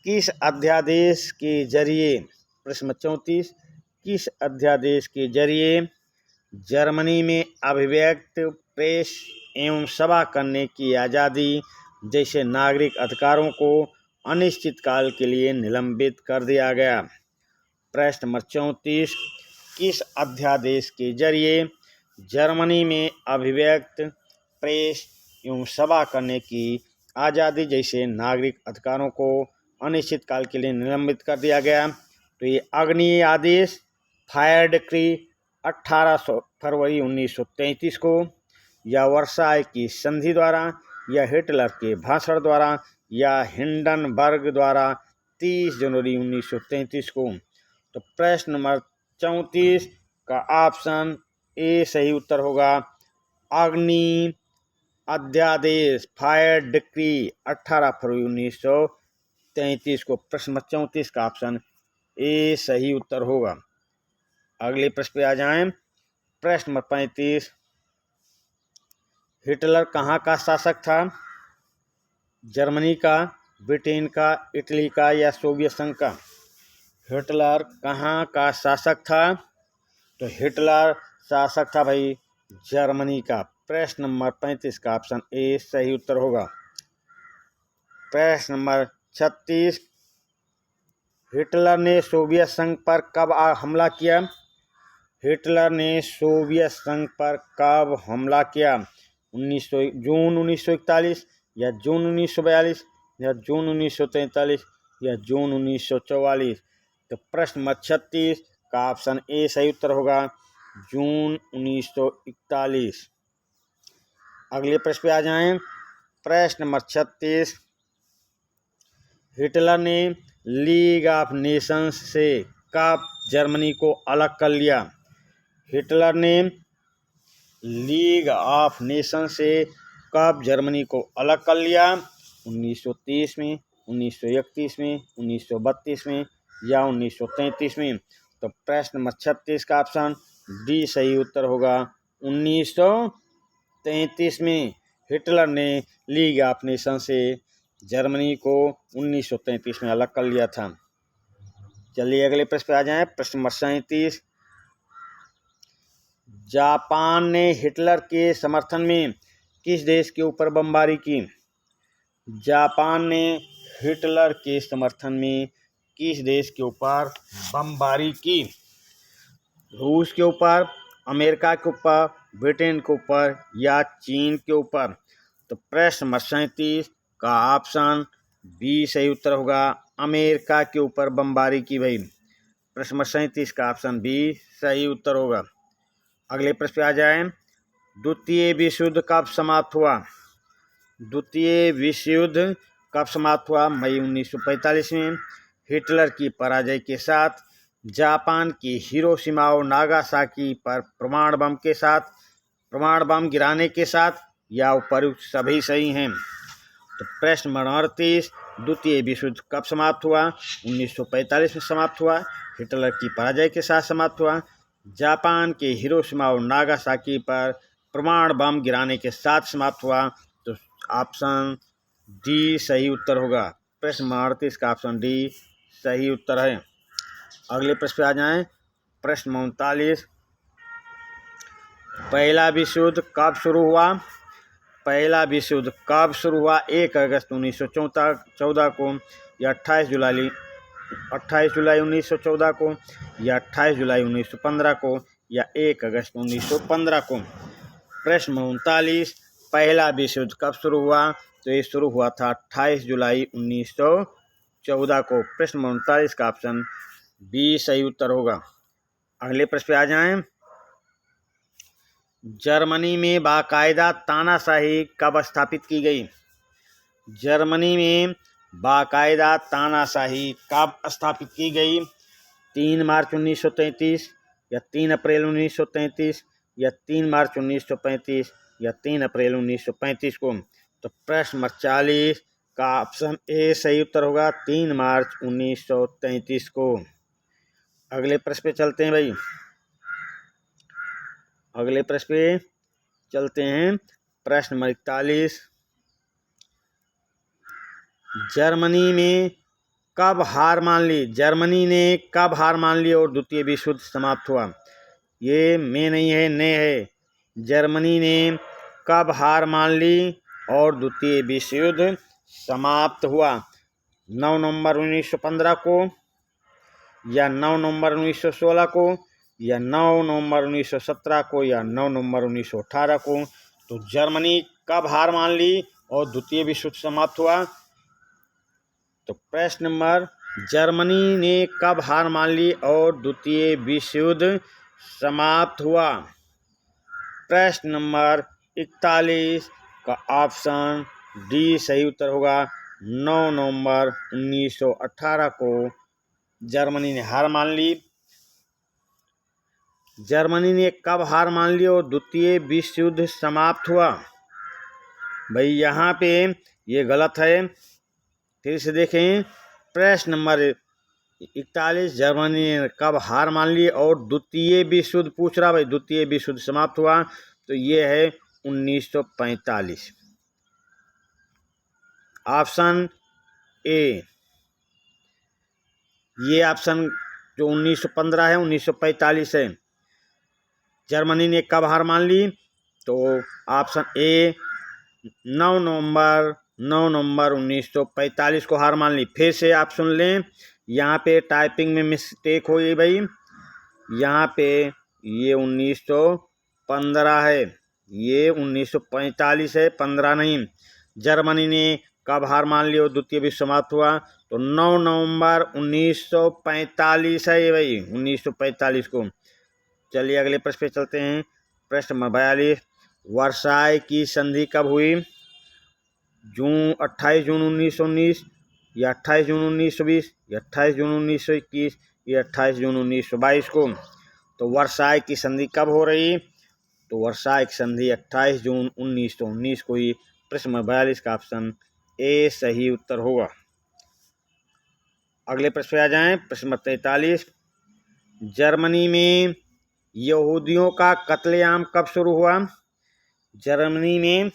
किस अध्यादेश के जरिए, प्रश्न नंबर 34, किस अध्यादेश के जरिए जर्मनी में अभिव्यक्ति, प्रेस एवं सभा करने की आज़ादी जैसे नागरिक अधिकारों को अनिश्चित काल के लिए निलंबित कर दिया गया? प्रश्न नंबर 34, किस अध्यादेश के जरिए जर्मनी में अभिव्यक्ति, प्रेस एवं सभा करने की आज़ादी जैसे नागरिक अधिकारों को अनिश्चित काल के लिए निलंबित कर दिया गया? तो ये अग्नि आदेश, फायर डिक्री 18 फरवरी 1933 को, या वर्साय की संधि द्वारा, या हिटलर के भाषण द्वारा, या हिंडनबर्ग द्वारा 30 जनवरी 1933 को? तो प्रश्न नंबर 34 का ऑप्शन ए सही उत्तर होगा। अग्नि अध्यादेश, फायर डिक्री 18 फरवरी 1933 को। प्रश्न नंबर 34 का ऑप्शन ए सही उत्तर होगा। अगले प्रश्न पे आ जाएं। प्रश्न नंबर 35, हिटलर कहाँ का शासक था? जर्मनी का, ब्रिटेन का, इटली का, या सोवियत संघ का? हिटलर कहाँ का शासक था? तो हिटलर शासक था भाई जर्मनी का। प्रश्न नंबर 35 का ऑप्शन ए सही उत्तर होगा। प्रश्न नंबर 36, हिटलर ने सोवियत संघ पर कब हमला किया? हिटलर ने सोवियत संघ पर कब हमला किया? जून 1941, या जून 1942, या जून 1943, या जून 1944? तो प्रश्न नंबर 36 का ऑप्शन ए सही उत्तर होगा, जून 1941। अगले प्रश्न पे आ जाएं। प्रश्न नंबर 36, हिटलर ने लीग ऑफ नेशंस से कब जर्मनी को अलग कर लिया? हिटलर ने लीग ऑफ नेशंस से कब जर्मनी को अलग कर लिया? 1930 में, 1931 में, 1932 में, या 1933 में? तो प्रश्न नंबर 36 का ऑप्शन डी सही उत्तर होगा। 1933 में हिटलर ने लीग ऑफ नेशन से जर्मनी को 1933 में अलग कर लिया था। चलिए अगले प्रश्न पे आ जाएं। प्रश्न नंबर 37, जापान ने हिटलर के समर्थन में किस देश के ऊपर बमबारी की? जापान ने हिटलर के समर्थन में किस देश के ऊपर बमबारी की? रूस के ऊपर, अमेरिका के ऊपर, ब्रिटेन के ऊपर या चीन के ऊपर? तो प्रश्न नंबर 37 का ऑप्शन बी सही उत्तर होगा, अमेरिका के ऊपर बमबारी की गई। प्रश्न नंबर 37 का ऑप्शन बी सही उत्तर होगा। अगले प्रश्न पे आ जाए। द्वितीय विश्व युद्ध कब समाप्त हुआ? द्वितीय विश्व युद्ध कब समाप्त हुआ? मई 1945 में हिटलर की पराजय के साथ, जापान की हिरोशिमा और नागासाकी पर परमाणु बम गिराने के साथ, या उपयुक्त सभी सही हैं। तो प्रश्न नंबर 38 द्वितीय विश्व युद्ध कब समाप्त हुआ? 1945 में समाप्त हुआ, हिटलर की पराजय के साथ समाप्त हुआ, जापान के हिरोशिमा और नागासाकी पर परमाणु बम गिराने के साथ समाप्त हुआ। तो ऑप्शन डी सही उत्तर होगा। प्रश्न नंबर 38 का ऑप्शन डी सही उत्तर है। अगले प्रश्न पे आ जाएं। प्रश्न 39 पहला विश्व युद्ध कब शुरू हुआ? पहला विश्व युद्ध कब शुरू हुआ? 1 अगस्त 1914 को, या 28 जुलाई 1914 को, या 28 जुलाई 1915 को, या 1 अगस्त 1915 को? प्रश्न 39 पहला विश्व युद्ध कब शुरू हुआ? तो ये शुरू हुआ था 28 जुलाई 1914 को। प्रश्न 39 का ऑप्शन बी सही उत्तर होगा। अगले प्रश्न पे आ जाएं। जर्मनी में बाकायदा तानाशाही कब स्थापित की गई? जर्मनी में बाकायदा तानाशाही कब स्थापित की गई? 3 मार्च 1933, या 3 अप्रैल 1933, या 3 मार्च 1935, या 3 अप्रैल 1935 को? तो प्रश्न नंबर 40 का ऑप्शन ए सही उत्तर होगा, 3 मार्च 1933 को। अगले प्रश्न पे चलते हैं भाई। अगले प्रश्न पे चलते हैं। प्रश्न नंबर 41 जर्मनी में कब हार मान ली? जर्मनी ने कब हार मान ली और द्वितीय विश्व युद्ध समाप्त हुआ? ये में नहीं है, ने है। जर्मनी ने कब हार मान ली और द्वितीय विश्व युद्ध समाप्त हुआ? 9 नवंबर 1915 को, या 9 नवंबर 1916 को, या 9 नवंबर 1917 को, या 9 नवंबर 1918 को? तो जर्मनी कब हार मान ली और द्वितीय विश्व युद्ध समाप्त हुआ? तो प्रश्न नंबर जर्मनी ने कब हार मान ली और द्वितीय विश्व युद्ध समाप्त हुआ? प्रश्न नंबर 41 का ऑप्शन डी सही उत्तर होगा, 9 नवंबर 1918 को जर्मनी ने हार मान ली। जर्मनी ने कब हार मान ली और द्वितीय विश्व युद्ध समाप्त हुआ? भाई यहाँ पे ये गलत है, फिर से देखें। प्रश्न नंबर 41 जर्मनी ने कब हार मान ली और द्वितीय विश्व युद्ध पूछ रहा भाई, द्वितीय विश्व युद्ध समाप्त हुआ, तो ये है 1945। ऑप्शन ए, ये ऑप्शन जो 1915 है 1945 है। जर्मनी ने कब हार मान ली? तो ऑप्शन ए 9 नवंबर 1945 को हार मान ली। फिर से आप सुन लें, यहाँ पे टाइपिंग में मिस्टेक हो गई भाई। यहाँ पे ये 1915 है, ये 1945 है, 15 नहीं। जर्मनी ने कब हार मान ली और द्वितीय विश्व समाप्त हुआ? तो 9 नवंबर 1945 है ये भाई, 1945 को। चलिए अगले प्रश्न पे चलते हैं। प्रश्न नंबर 42 वर्साई की संधि कब हुई? 28 जून 1919, या 28 जून 1920, या 28 जून 1921, या 28 जून 1922 को? तो वर्साई की संधि कब हो रही? तो वर्साई की संधि 28 जून 1919 को ही। प्रश्न नंबर 42 का ऑप्शन ए सही उत्तर होगा। अगले प्रश्न पे आ जाएं। प्रश्न नंबर 43 जर्मनी में यहूदियों का कत्लेआम कब शुरू हुआ? जर्मनी में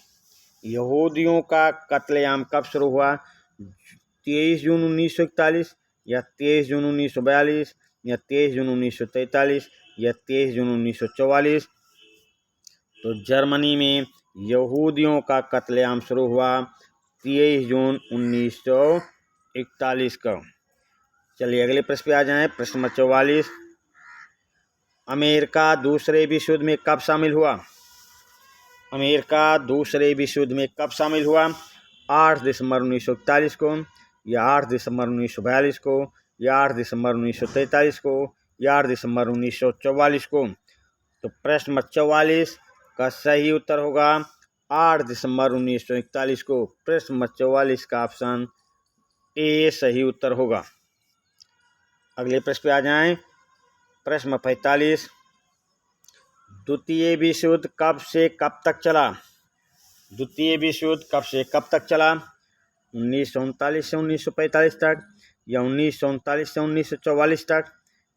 यहूदियों का कत्लेआम कब शुरू हुआ? 23 जून 1941, या 23 जून 1942, या 23 जून 1943, या 23 जून 1944? तो जर्मनी में यहूदियों का कत्लेआम शुरू हुआ 23 जून 1941 का। चलिए अगले प्रश्न पे आ जाएं। प्रश्न नंबर 44 अमेरिका दूसरे विश्व युद्ध में कब शामिल हुआ? अमेरिका दूसरे विश्व युद्ध में कब शामिल हुआ? 8 दिसंबर 1941 को, या 8 दिसंबर 1942 को, या 8 दिसंबर 1943 को, या 8 दिसंबर 1944 को। तो प्रश्न नंबर 44 का सही उत्तर होगा 8 दिसंबर 1941 को। प्रश्न नंबर 44 का ऑप्शन ए सही उत्तर होगा। अगले प्रश्न पे आ जाएं। प्रश्न नंबर 45, द्वितीय विश्व युद्ध कब से कब तक चला? द्वितीय विश्व युद्ध कब से कब तक चला? 1939 से 1945 तक, या 1939 से 1944 तक,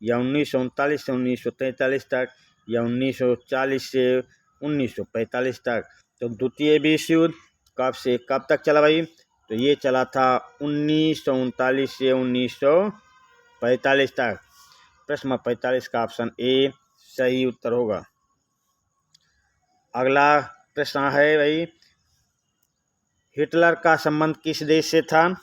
या 1939 से 1943 तक, या 1940 से 1945 तक। तो द्वितीय विश्व युद्ध कब से कब तक चला भाई? तो ये चला था 1939 से 1945 तक। प्रश्न नंबर 45 का ऑप्शन ए सही उत्तर होगा। अगला प्रश्न है भाई, हिटलर का संबंध किस देश से था?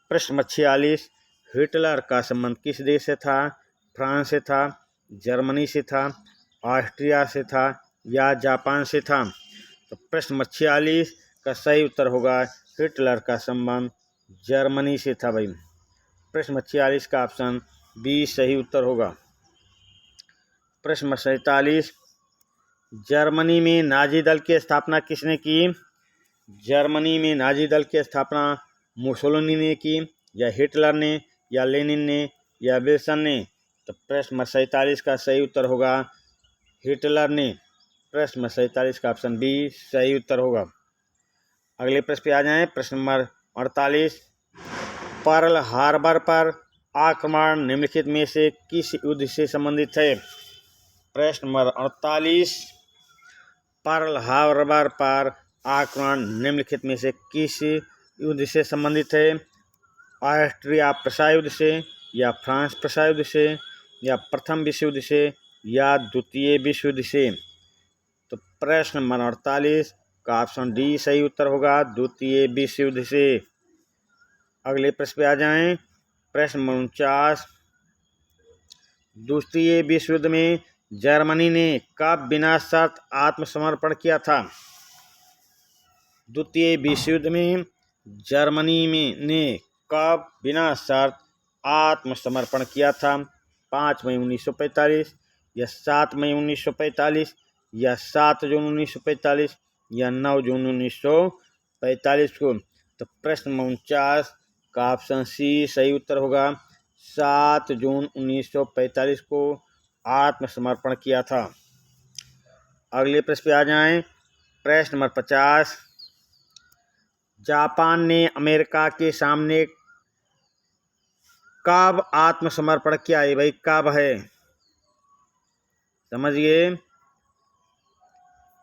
प्रश्न नंबर 46, हिटलर का संबंध किस देश से था? फ्रांस से था, जर्मनी से था, ऑस्ट्रिया से था, या जापान से था? तो प्रश्न नंबर 46 का सही उत्तर होगा हिटलर का संबंध जर्मनी से था भाई। प्रश्न नंबर 46 का ऑप्शन बी सही उत्तर होगा। प्रश्न नंबर 47, जर्मनी में नाजी दल की स्थापना किसने की? जर्मनी में नाजी दल की स्थापना मुसोलिनी ने की, या हिटलर ने, या लेनिन ने, या विल्सन ने? तो प्रश्न नंबर 47 का सही उत्तर होगा हिटलर ने। प्रश्न नंबर 47 का ऑप्शन बी सही उत्तर होगा। अगले प्रश्न पे आ जाएं। प्रश्न नंबर 48, पर्ल हार्बर पर आक्रमण निम्नलिखित में से किस युद्ध से संबंधित है? प्रश्न नंबर 48, पर्ल हार्बर पर आक्रमण निम्नलिखित में से किस युद्ध से संबंधित है? ऑस्ट्रिया प्रशा युद्ध से, या फ्रांस प्रशा युद्ध से, या प्रथम विश्व युद्ध से, या द्वितीय विश्व युद्ध से? तो प्रश्न नंबर 48 का ऑप्शन डी सही उत्तर होगा, द्वितीय विश्व युद्ध से। अगले प्रश्न पे आ जाएं। प्रश्न नंबर 49, द्वितीय विश्व युद्ध में जर्मनी ने कब बिना शर्त आत्मसमर्पण किया था? द्वितीय विश्व युद्ध में जर्मनी ने कब बिना शर्त आत्मसमर्पण किया था? 5 मई 1945, या 7 मई 1945, या 7 जून 1945, या 9 जून 1945 को? तो प्रश्न नंबर 49 का ऑप्शन सी सही उत्तर होगा, 7 जून 1945 को आत्मसमर्पण किया था। अगले प्रश्न पे आ जाएं। प्रश्न नंबर 50, जापान ने अमेरिका के सामने कब आत्मसमर्पण किया है भाई? कब है समझिए।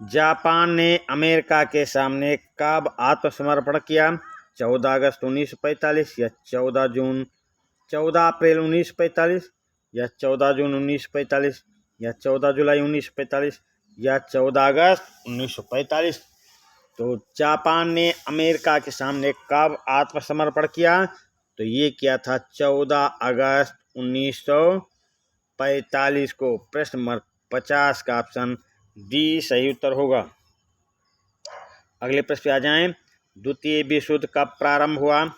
जापान ने अमेरिका के सामने कब आत्मसमर्पण किया? 14 अगस्त 1945, या 14 अप्रैल 1945, या 14 जून 1945, या 14 जुलाई 1945, या 14 अगस्त 1945? तो जापान ने अमेरिका के सामने कब आत्मसमर्पण किया? तो ये किया था 14 अगस्त 1945 को। प्रश्न नंबर 50 का ऑप्शन डी सही उत्तर होगा। अगले प्रश्न पे आ जाएं। द्वितीय विश्व युद्ध कब प्रारंभ हुआ?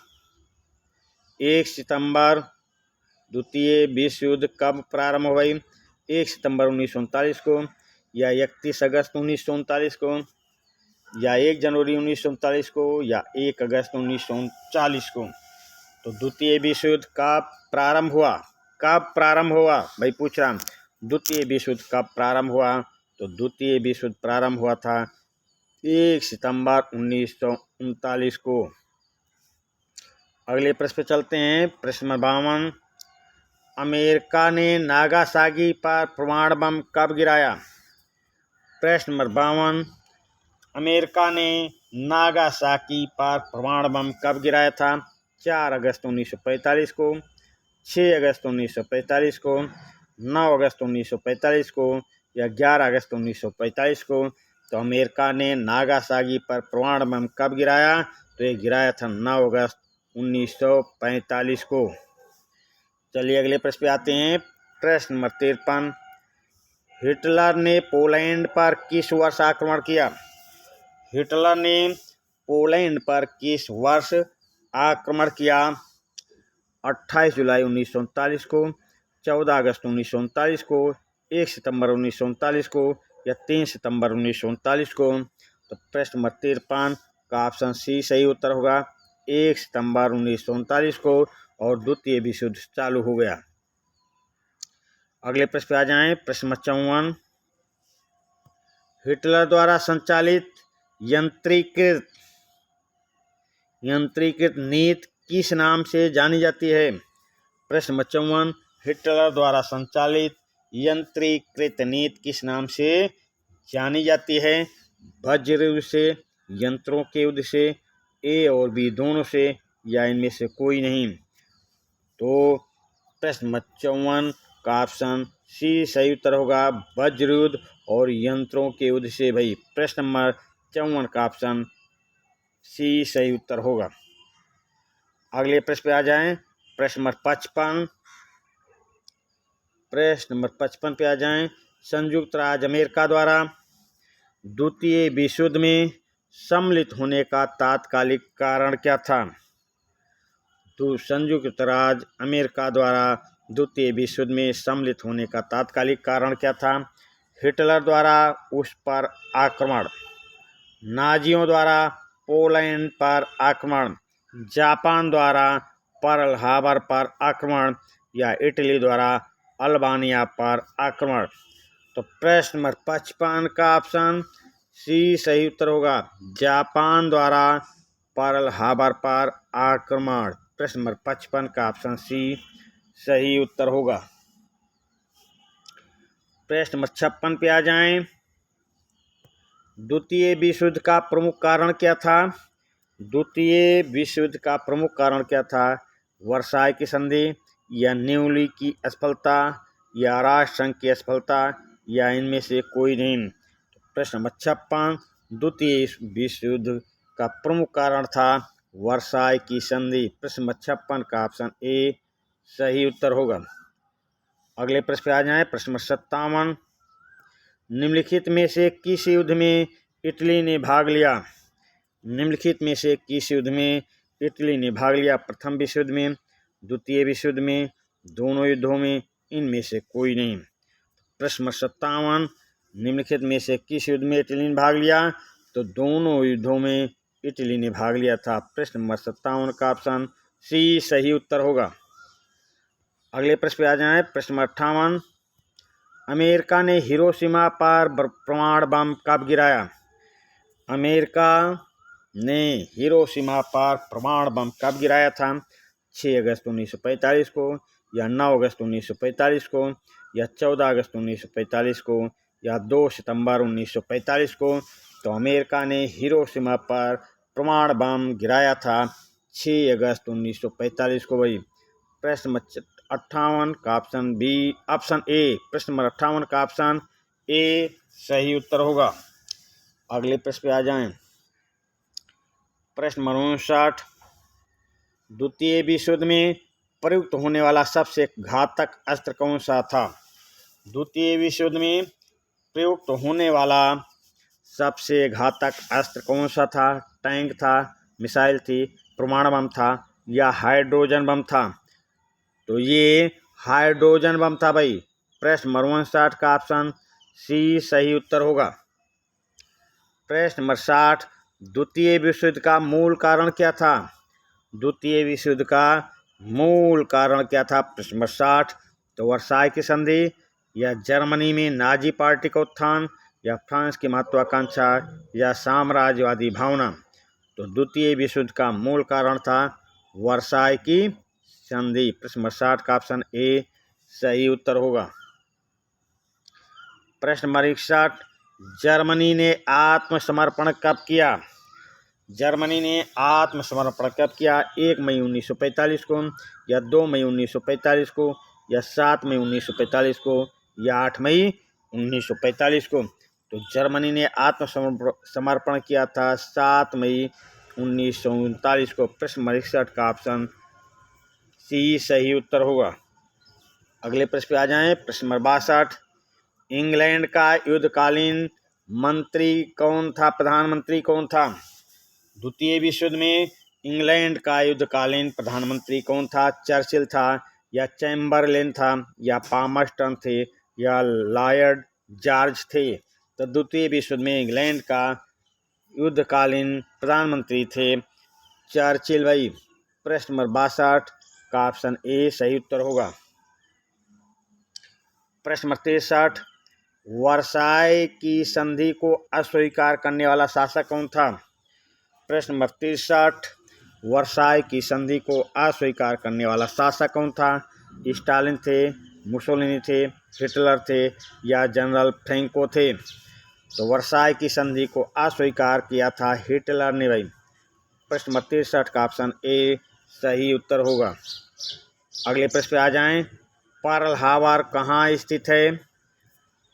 1 सितंबर। द्वितीय विश्व युद्ध कब प्रारंभ हुआ? 1 सितंबर 1939 को, या 31 अगस्त 1939 को, या 1 जनवरी 1939 को, या 1 अगस्त 1940 को? तो द्वितीय विश्व युद्ध कब प्रारंभ हुआ? कब प्रारंभ हुआ भाई पूछ रहा। द्वितीय विश्व युद्ध कब प्रारंभ हुआ? तो द्वितीय विश्व युद्ध प्रारंभ हुआ था 1 सितंबर 1939 को। अगले प्रश्न पे चलते हैं। प्रश्न नंबर 52, अमेरिका ने नागासाकी पर परमाणु बम कब गिराया? प्रश्न नंबर 52, अमेरिका ने नागासाकी पर परमाणु बम कब गिराया था? 4 अगस्त 1945 को, 6 अगस्त 1945 को, 9 अगस्त 1945 को, या 11 अगस्त 1945 को? तो अमेरिका ने नागासाकी पर परमाणु बम कब गिराया? तो ये गिराया था 9 अगस्त 1945 को। चलिए अगले प्रश्न पे आते हैं। प्रश्न नंबर 53, हिटलर ने पोलैंड पर किस वर्ष आक्रमण किया? हिटलर ने पोलैंड पर किस वर्ष आक्रमण किया? 28 जुलाई 1939 को, 14 अगस्त 1939 को, 1 सितंबर 1939 को या 3 सितंबर 1939 को? तो प्रश्न नंबर 53 का ऑप्शन सी सही उत्तर होगा। 1 सितंबर 1939 को और द्वितीय विश्व युद्ध चालू हो गया। अगले प्रश्न पे आ जाएं। प्रश्न नंबर 54, हिटलर द्वारा संचालित यंत्रीकृत नीति किस नाम से जानी जाती है? प्रश्न नंबर 54, हिटलर द्वारा संचालित यंत्रीकृत नीति किस नाम से जानी जाती है? वज्र युद्ध से, यंत्रों के युद्ध से, ए और बी दोनों से या इनमें से कोई नहीं? तो प्रश्न नंबर 54 का ऑप्शन सी सही उत्तर होगा, वज्र युद्ध और यंत्रों के युद्ध से। भाई प्रश्न नंबर 54 का ऑप्शन सी सही उत्तर होगा। अगले प्रश्न पे आ जाएं। प्रश्न नंबर 55, प्रश्न नंबर 55 पे आ जाएं। संयुक्त राज्य अमेरिका द्वारा द्वितीय विश्व युद्ध में सम्मिलित होने का तात्कालिक कारण क्या था? तो संयुक्त राज्य अमेरिका द्वारा द्वितीय विश्व युद्ध में सम्मिलित होने का तात्कालिक कारण क्या था? हिटलर द्वारा उस पर आक्रमण, नाजियों द्वारा पोलैंड पर आक्रमण, जापान द्वारा पर्ल हार्बर पर आक्रमण या इटली द्वारा अल्बानिया पर आक्रमण? तो प्रश्न नंबर 55 का ऑप्शन सी सही उत्तर होगा, जापान द्वारा पर्ल हार्बर पर आक्रमण। प्रश्न नंबर 55 का ऑप्शन सी सही उत्तर होगा। प्रश्न नंबर 56 पे आ जाएं। द्वितीय विश्व युद्ध का प्रमुख कारण क्या था? द्वितीय विश्व युद्ध का प्रमुख कारण क्या था? वर्साय की संधि या न्यूली की असफलता या राष्ट्र संघ की असफलता या इनमें से कोई नहीं? प्रश्न नंबर 56, द्वितीय विश्व युद्ध का प्रमुख कारण था वर्साय की संधि। प्रश्न नंबर 56 का ऑप्शन ए सही उत्तर होगा। अगले प्रश्न पे आ जाएं। प्रश्न नंबर 57, निम्नलिखित में से किस युद्ध में इटली ने भाग लिया? निम्नलिखित में से किस युद्ध में इटली ने भाग लिया? प्रथम विश्व युद्ध में, द्वितीय विश्व युद्ध में, दोनों युद्धों में, इनमें से कोई नहीं? प्रश्न नंबर 57, निम्नलिखित में से किस युद्ध में इटली ने भाग लिया? तो दोनों युद्धों में इटली ने भाग लिया था। प्रश्न नंबर 57 का ऑप्शन सी सही उत्तर होगा। अगले प्रश्न पे आ जाएं। प्रश्न नंबर 58, अमेरिका ने हिरोशिमा पर परमाणु बम कब गिराया? अमेरिका ने हिरोशिमा पर परमाणु बम कब गिराया था? 6 अगस्त 1945 को या 9 अगस्त 1945 को या 14 अगस्त 1945 को या 2 सितंबर 1945 को? तो अमेरिका ने हिरोशिमा पर परमाणु बम गिराया था 6 अगस्त 1945 को। भाई प्रश्न नंबर 58 का ऑप्शन बी, ऑप्शन ए, प्रश्न नंबर 58 का ऑप्शन ए सही उत्तर होगा। अगले प्रश्न पे आ जाएं। प्रश्न नंबर 59, द्वितीय विश्व युद्ध में प्रयुक्त होने वाला सबसे घातक अस्त्र कौन सा था? द्वितीय विश्व युद्ध में प्रयुक्त होने वाला सबसे घातक अस्त्र कौन सा था? टैंक था, मिसाइल थी, परमाणु बम था या हाइड्रोजन बम था? तो ये हाइड्रोजन बम था। भाई प्रश्न नंबर 59 का ऑप्शन सी सही उत्तर होगा। प्रश्न नंबर 60, द्वितीय विश्व युद्ध का मूल कारण क्या था? द्वितीय विश्व युद्ध का मूल कारण क्या था? प्रश्न नंबर 60, तो वर्साय की संधि या जर्मनी में नाजी पार्टी का उत्थान या फ्रांस की महत्वाकांक्षा या साम्राज्यवादी भावना? तो द्वितीय विश्व युद्ध का मूल कारण था वर्साय की संधि। प्रश्न नंबर 60 का ऑप्शन ए सही उत्तर होगा। प्रश्न नंबर 61, जर्मनी ने आत्मसमर्पण कब किया? जर्मनी ने आत्मसमर्पण कब किया? 1 मई 1945 को या 2 मई 1945 को या 7 मई 1945 को या 8 मई 1945 को? तो जर्मनी ने आत्मसमर्पण किया था 7 मई 1939 को। प्रश्न नंबर 61 का ऑप्शन सी सही उत्तर होगा। अगले प्रश्न पे आ जाएं। प्रश्न नंबर 62, इंग्लैंड का युद्धकालीन मंत्री कौन था, प्रधानमंत्री कौन था? द्वितीय विश्व युद्ध में इंग्लैंड का युद्धकालीन प्रधानमंत्री कौन था? चर्चिल था या चैम्बरलेन था या पामस्टन थे या लॉर्ड जॉर्ज थे? तो द्वितीय विश्व युद्ध में इंग्लैंड का युद्धकालीन प्रधानमंत्री थे चर्चिल भाई। प्रश्न नंबर 62 का ऑप्शन ए सही उत्तर होगा। प्रश्न नंबर 63, वर्साय की संधि को अस्वीकार करने वाला शासक कौन था? प्रश्न नंबर 63, वर्साय की संधि को अस्वीकार करने वाला शासक कौन था? स्टालिन थे, मुसोलिनी थे, हिटलर थे या जनरल फ्रैंको थे? तो वर्साय की संधि को अस्वीकार किया था हिटलर ने भाई। प्रश्न नंबर 63 का ऑप्शन ए सही उत्तर होगा। अगले प्रश्न पे आ जाएं। पर्ल हार्बर कहाँ स्थित है?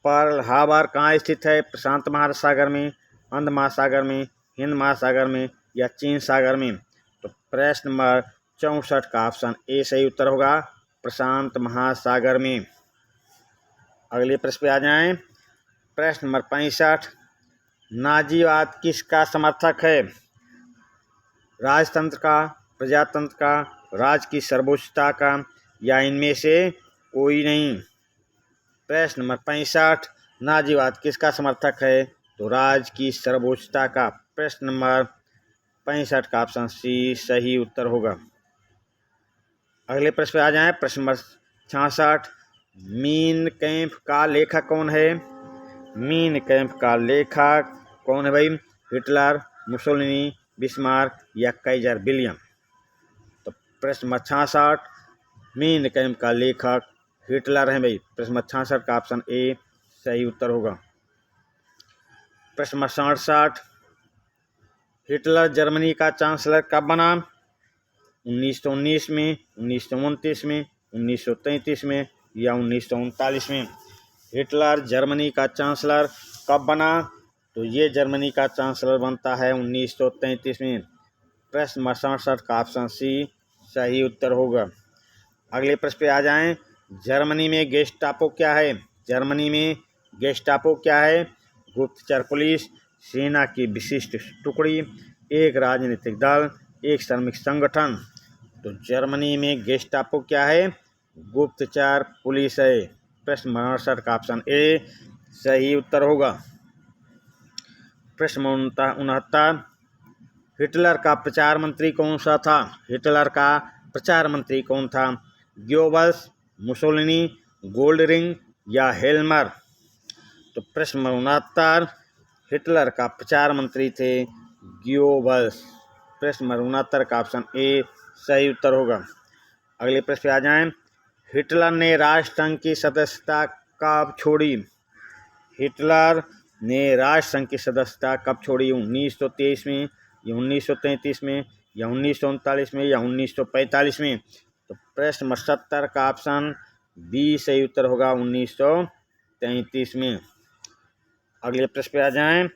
पर्ल हार्बर कहाँ स्थित है? प्रशांत महासागर में, अंध महासागर में, हिंद महासागर में या चीन सागर में? तो प्रश्न नंबर 64 का ऑप्शन ए सही उत्तर होगा, प्रशांत महासागर में। अगले प्रश्न पे आ जाएं। प्रश्न नंबर 65, नाजीवाद किसका समर्थक है? राजतंत्र का, प्रजातंत्र का, राज की सर्वोच्चता का या इनमें से कोई नहीं? प्रश्न नंबर 65, नाजीवाद किसका समर्थक है? तो राज की सर्वोच्चता का। प्रश्न नंबर 65 का ऑप्शन सी सही उत्तर होगा। अगले प्रश्न पे आ जाएं। प्रश्न नंबर 66, मीन कैंप का लेखक कौन है? मीन कैंप का लेखक कौन है भाई? हिटलर, मुसोलिनी, बिस्मार्क या काइजर विलियम? तो प्रश्न नंबर 66, मीन कैंप का लेखक हिटलर है भाई। प्रश्न नंबर 66 का ऑप्शन ए सही उत्तर होगा। प्रश्न नंबर 67, हिटलर जर्मनी का चांसलर कब बना? 1919 में, 1929 में, 1933 में या 1939 में? हिटलर जर्मनी का चांसलर कब बना? तो ये जर्मनी का चांसलर बनता है 1933 में। प्रश्न नंबर 67 का ऑप्शन सी सही उत्तर होगा। अगले प्रश्न पे आ जाएं। जर्मनी में गेस्टापो क्या है? जर्मनी में गेस्टापो क्या है? गुप्तचर पुलिस, सेना की विशिष्ट टुकड़ी, एक राजनीतिक दल, एक श्रमिक संगठन? तो जर्मनी में गेस्टापो क्या है? गुप्तचर पुलिस है। प्रश्न नंबर 68 का ऑप्शन ए सही उत्तर होगा। प्रश्न नंबर 69, हिटलर का प्रचार मंत्री कौन सा था? हिटलर का प्रचार मंत्री कौन था? गोबल्स, मुसोलिनी, गोल्डरिंग या हेल्मर? तो प्रश्न नंबर 69, हिटलर का प्रचार मंत्री थे गोबल्स। प्रश्न नंबर 69 का ऑप्शन ए सही उत्तर होगा। अगले प्रश्न पे आ जाएं। हिटलर ने राष्ट्रसंघ की सदस्यता कब छोड़ी? हिटलर ने राष्ट्रसंघ की सदस्यता कब छोड़ी? 1923 में या 1933 में या 1939 में या 1945 में? तो प्रश्न नंबर 70 का ऑप्शन बी सही उत्तर होगा, 1933 में। अगले प्रश्न पे आ जाएं।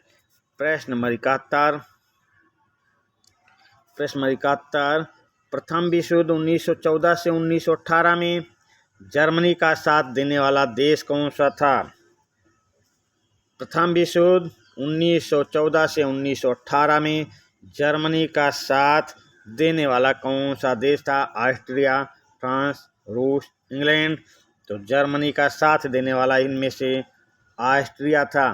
प्रश्न नंबर 71, प्रश्न नंबर 71, प्रथम विश्व युद्ध 1914 से 1918 में जर्मनी का साथ देने वाला देश कौन सा था? प्रथम विश्व युद्ध 1914 से 1918 में जर्मनी का साथ देने वाला कौन सा देश था? ऑस्ट्रिया, फ्रांस, रूस, इंग्लैंड? तो जर्मनी का साथ देने वाला इनमें से ऑस्ट्रिया था।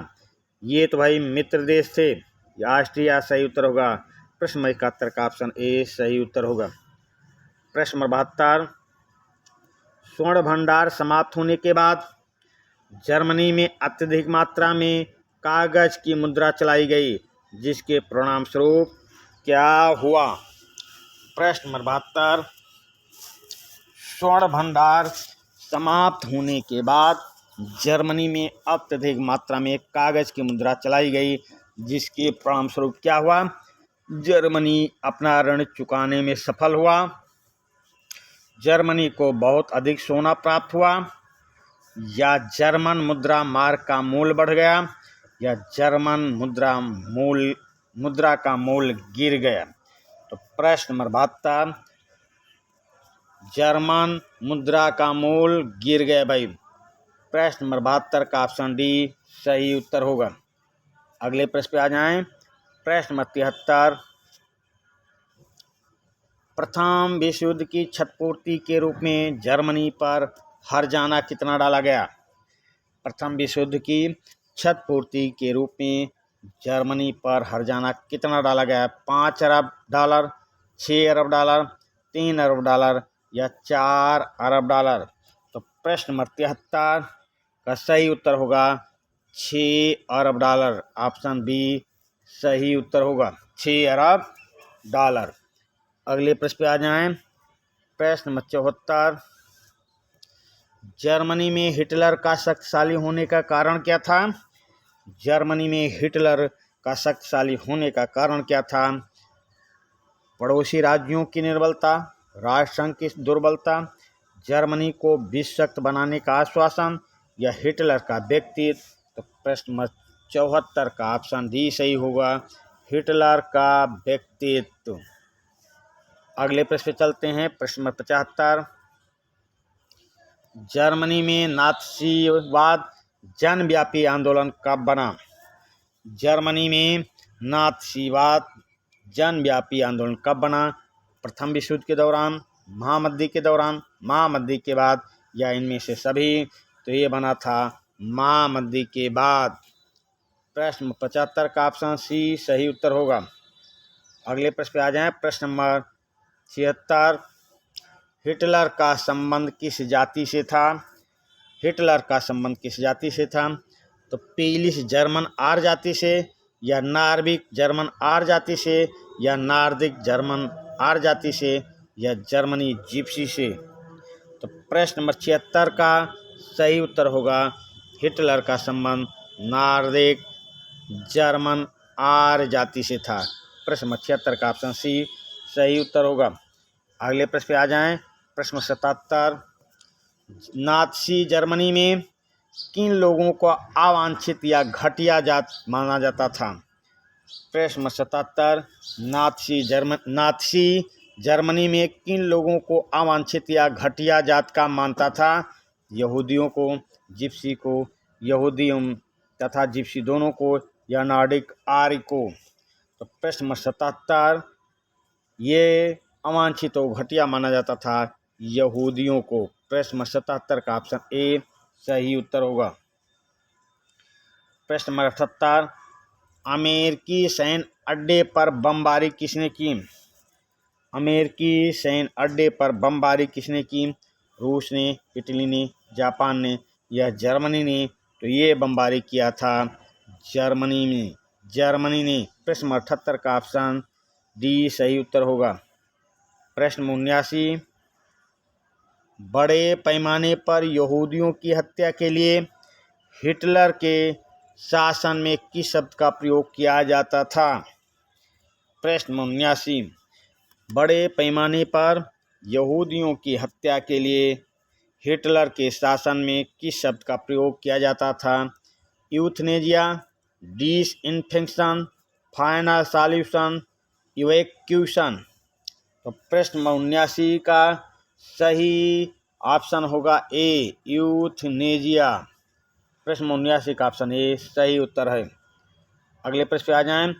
ये तो भाई मित्र देश थे। ऑस्ट्रिया सही उत्तर होगा। प्रश्न नंबर 71 का ऑप्शन ए सही उत्तर होगा। प्रश्न नंबर 72, स्वर्ण भंडार समाप्त होने के बाद जर्मनी में अत्यधिक मात्रा में कागज की मुद्रा चलाई गई, जिसके परिणाम स्वरूप क्या हुआ? प्रश्न नंबर 72, स्वर्ण भंडार समाप्त होने के बाद जर्मनी में अत्यधिक मात्रा में कागज की मुद्रा चलाई गई, जिसके परिणाम स्वरूप क्या हुआ? जर्मनी अपना ऋण चुकाने में सफल हुआ, जर्मनी को बहुत अधिक सोना प्राप्त हुआ, या जर्मन मुद्रा मार्क का मूल्य बढ़ गया, या जर्मन मुद्रा का मूल्य गिर गया? तो प्रश्न नंबर 72, जर्मन मुद्रा का मूल्य गिर गया भाई। प्रश्न नंबर 72 का ऑप्शन डी सही उत्तर होगा। अगले प्रश्न पे आ जाएं। प्रश्न नंबर 73, प्रथम विश्व युद्ध की क्षतिपूर्ति के रूप में जर्मनी पर हर्जाना कितना डाला गया? प्रथम विश्व युद्ध की क्षतिपूर्ति के रूप में जर्मनी पर हर्जाना कितना डाला गया? 5 अरब डॉलर, 6 अरब डॉलर, 3 अरब डॉलर या 4 अरब डॉलर? तो प्रश्न नंबर 73 का सही उत्तर होगा 6 अरब डॉलर। ऑप्शन बी सही उत्तर होगा, 6 अरब डॉलर। अगले प्रश्न पे आ जाएं। प्रश्न नंबर 74, जर्मनी में हिटलर का शक्तिशाली होने का कारण क्या था? जर्मनी में हिटलर का शक्तिशाली होने का कारण क्या था? पड़ोसी राज्यों की निर्बलता, राष्ट्रसंघ की दुर्बलता, जर्मनी को विश्व शक्ति बनाने का आश्वासन या हिटलर का व्यक्तित्व? तो प्रश्न नंबर 74 का ऑप्शन डी सही होगा, हिटलर का व्यक्तित्व। अगले प्रश्न पे चलते हैं। प्रश्न नंबर 75, जर्मनी में नात्सीवाद जनव्यापी आंदोलन कब बना? जर्मनी में नात्सीवाद जनव्यापी आंदोलन कब बना? प्रथम विश्व युद्ध के दौरान, महामद्दी के दौरान, महामद्दी के बाद या इनमें से सभी? तो ये बना था महामद्दी के बाद। प्रश्न 75 का ऑप्शन सी सही उत्तर होगा। अगले प्रश्न पे आ जाएं। प्रश्न नंबर 76, हिटलर का संबंध किस जाति से था? हिटलर का संबंध किस जाति से था? तो पीलिश जर्मन आर जाति से या नार्विक जर्मन आर जाति से या नार्दिक जर्मन आर जाति से या जर्मनी जिप्सी से? तो प्रश्न नंबर 76 का सही उत्तर होगा, हिटलर का संबंध नार्दिक जर्मन आर जाति से था। प्रश्न नंबर 76 का ऑप्शन सी सही उत्तर होगा। अगले प्रश्न पे आ जाएं। प्रश्न 77, नात्सी जर्मनी में किन लोगों को अवांछित या घटिया जात माना जाता था? प्रश्न नंबर 77, नात्सी जर्मनी में किन लोगों को अवांछित या घटिया जात का मानता था? यहूदियों को, जिप्सी को, यहूदियों तथा जिप्सी दोनों को या नॉर्डिक आर्य को? तो प्रश्न नंबर 77, ये अवांछित और घटिया माना जाता था यहूदियों को। प्रश्न नंबर 77 का ऑप्शन ए सही उत्तर होगा। प्रश्न नंबर 78, अमेरिकी सैन्य अड्डे पर बमबारी किसने की? अमेरिकी सैन्य अड्डे पर बमबारी किसने की? रूस ने, इटली ने, जापान ने या जर्मनी ने? तो ये बमबारी किया था जर्मनी ने। प्रश्न नंबर 78 का ऑप्शन डी सही उत्तर होगा। प्रश्न 79, बड़े पैमाने पर यहूदियों की हत्या के लिए हिटलर के शासन में किस शब्द का प्रयोग किया जाता था? प्रश्न 79, बड़े पैमाने पर यहूदियों की हत्या के लिए हिटलर के शासन में किस शब्द का प्रयोग किया जाता था? Euthanasia, disinfection, final solution, evacuation? तो प्रश्न 79 का सही ऑप्शन होगा ए, यूथनेजिया। प्रश्न 79 का ऑप्शन ए सही उत्तर है। अगले प्रश्न पे आ जाएं।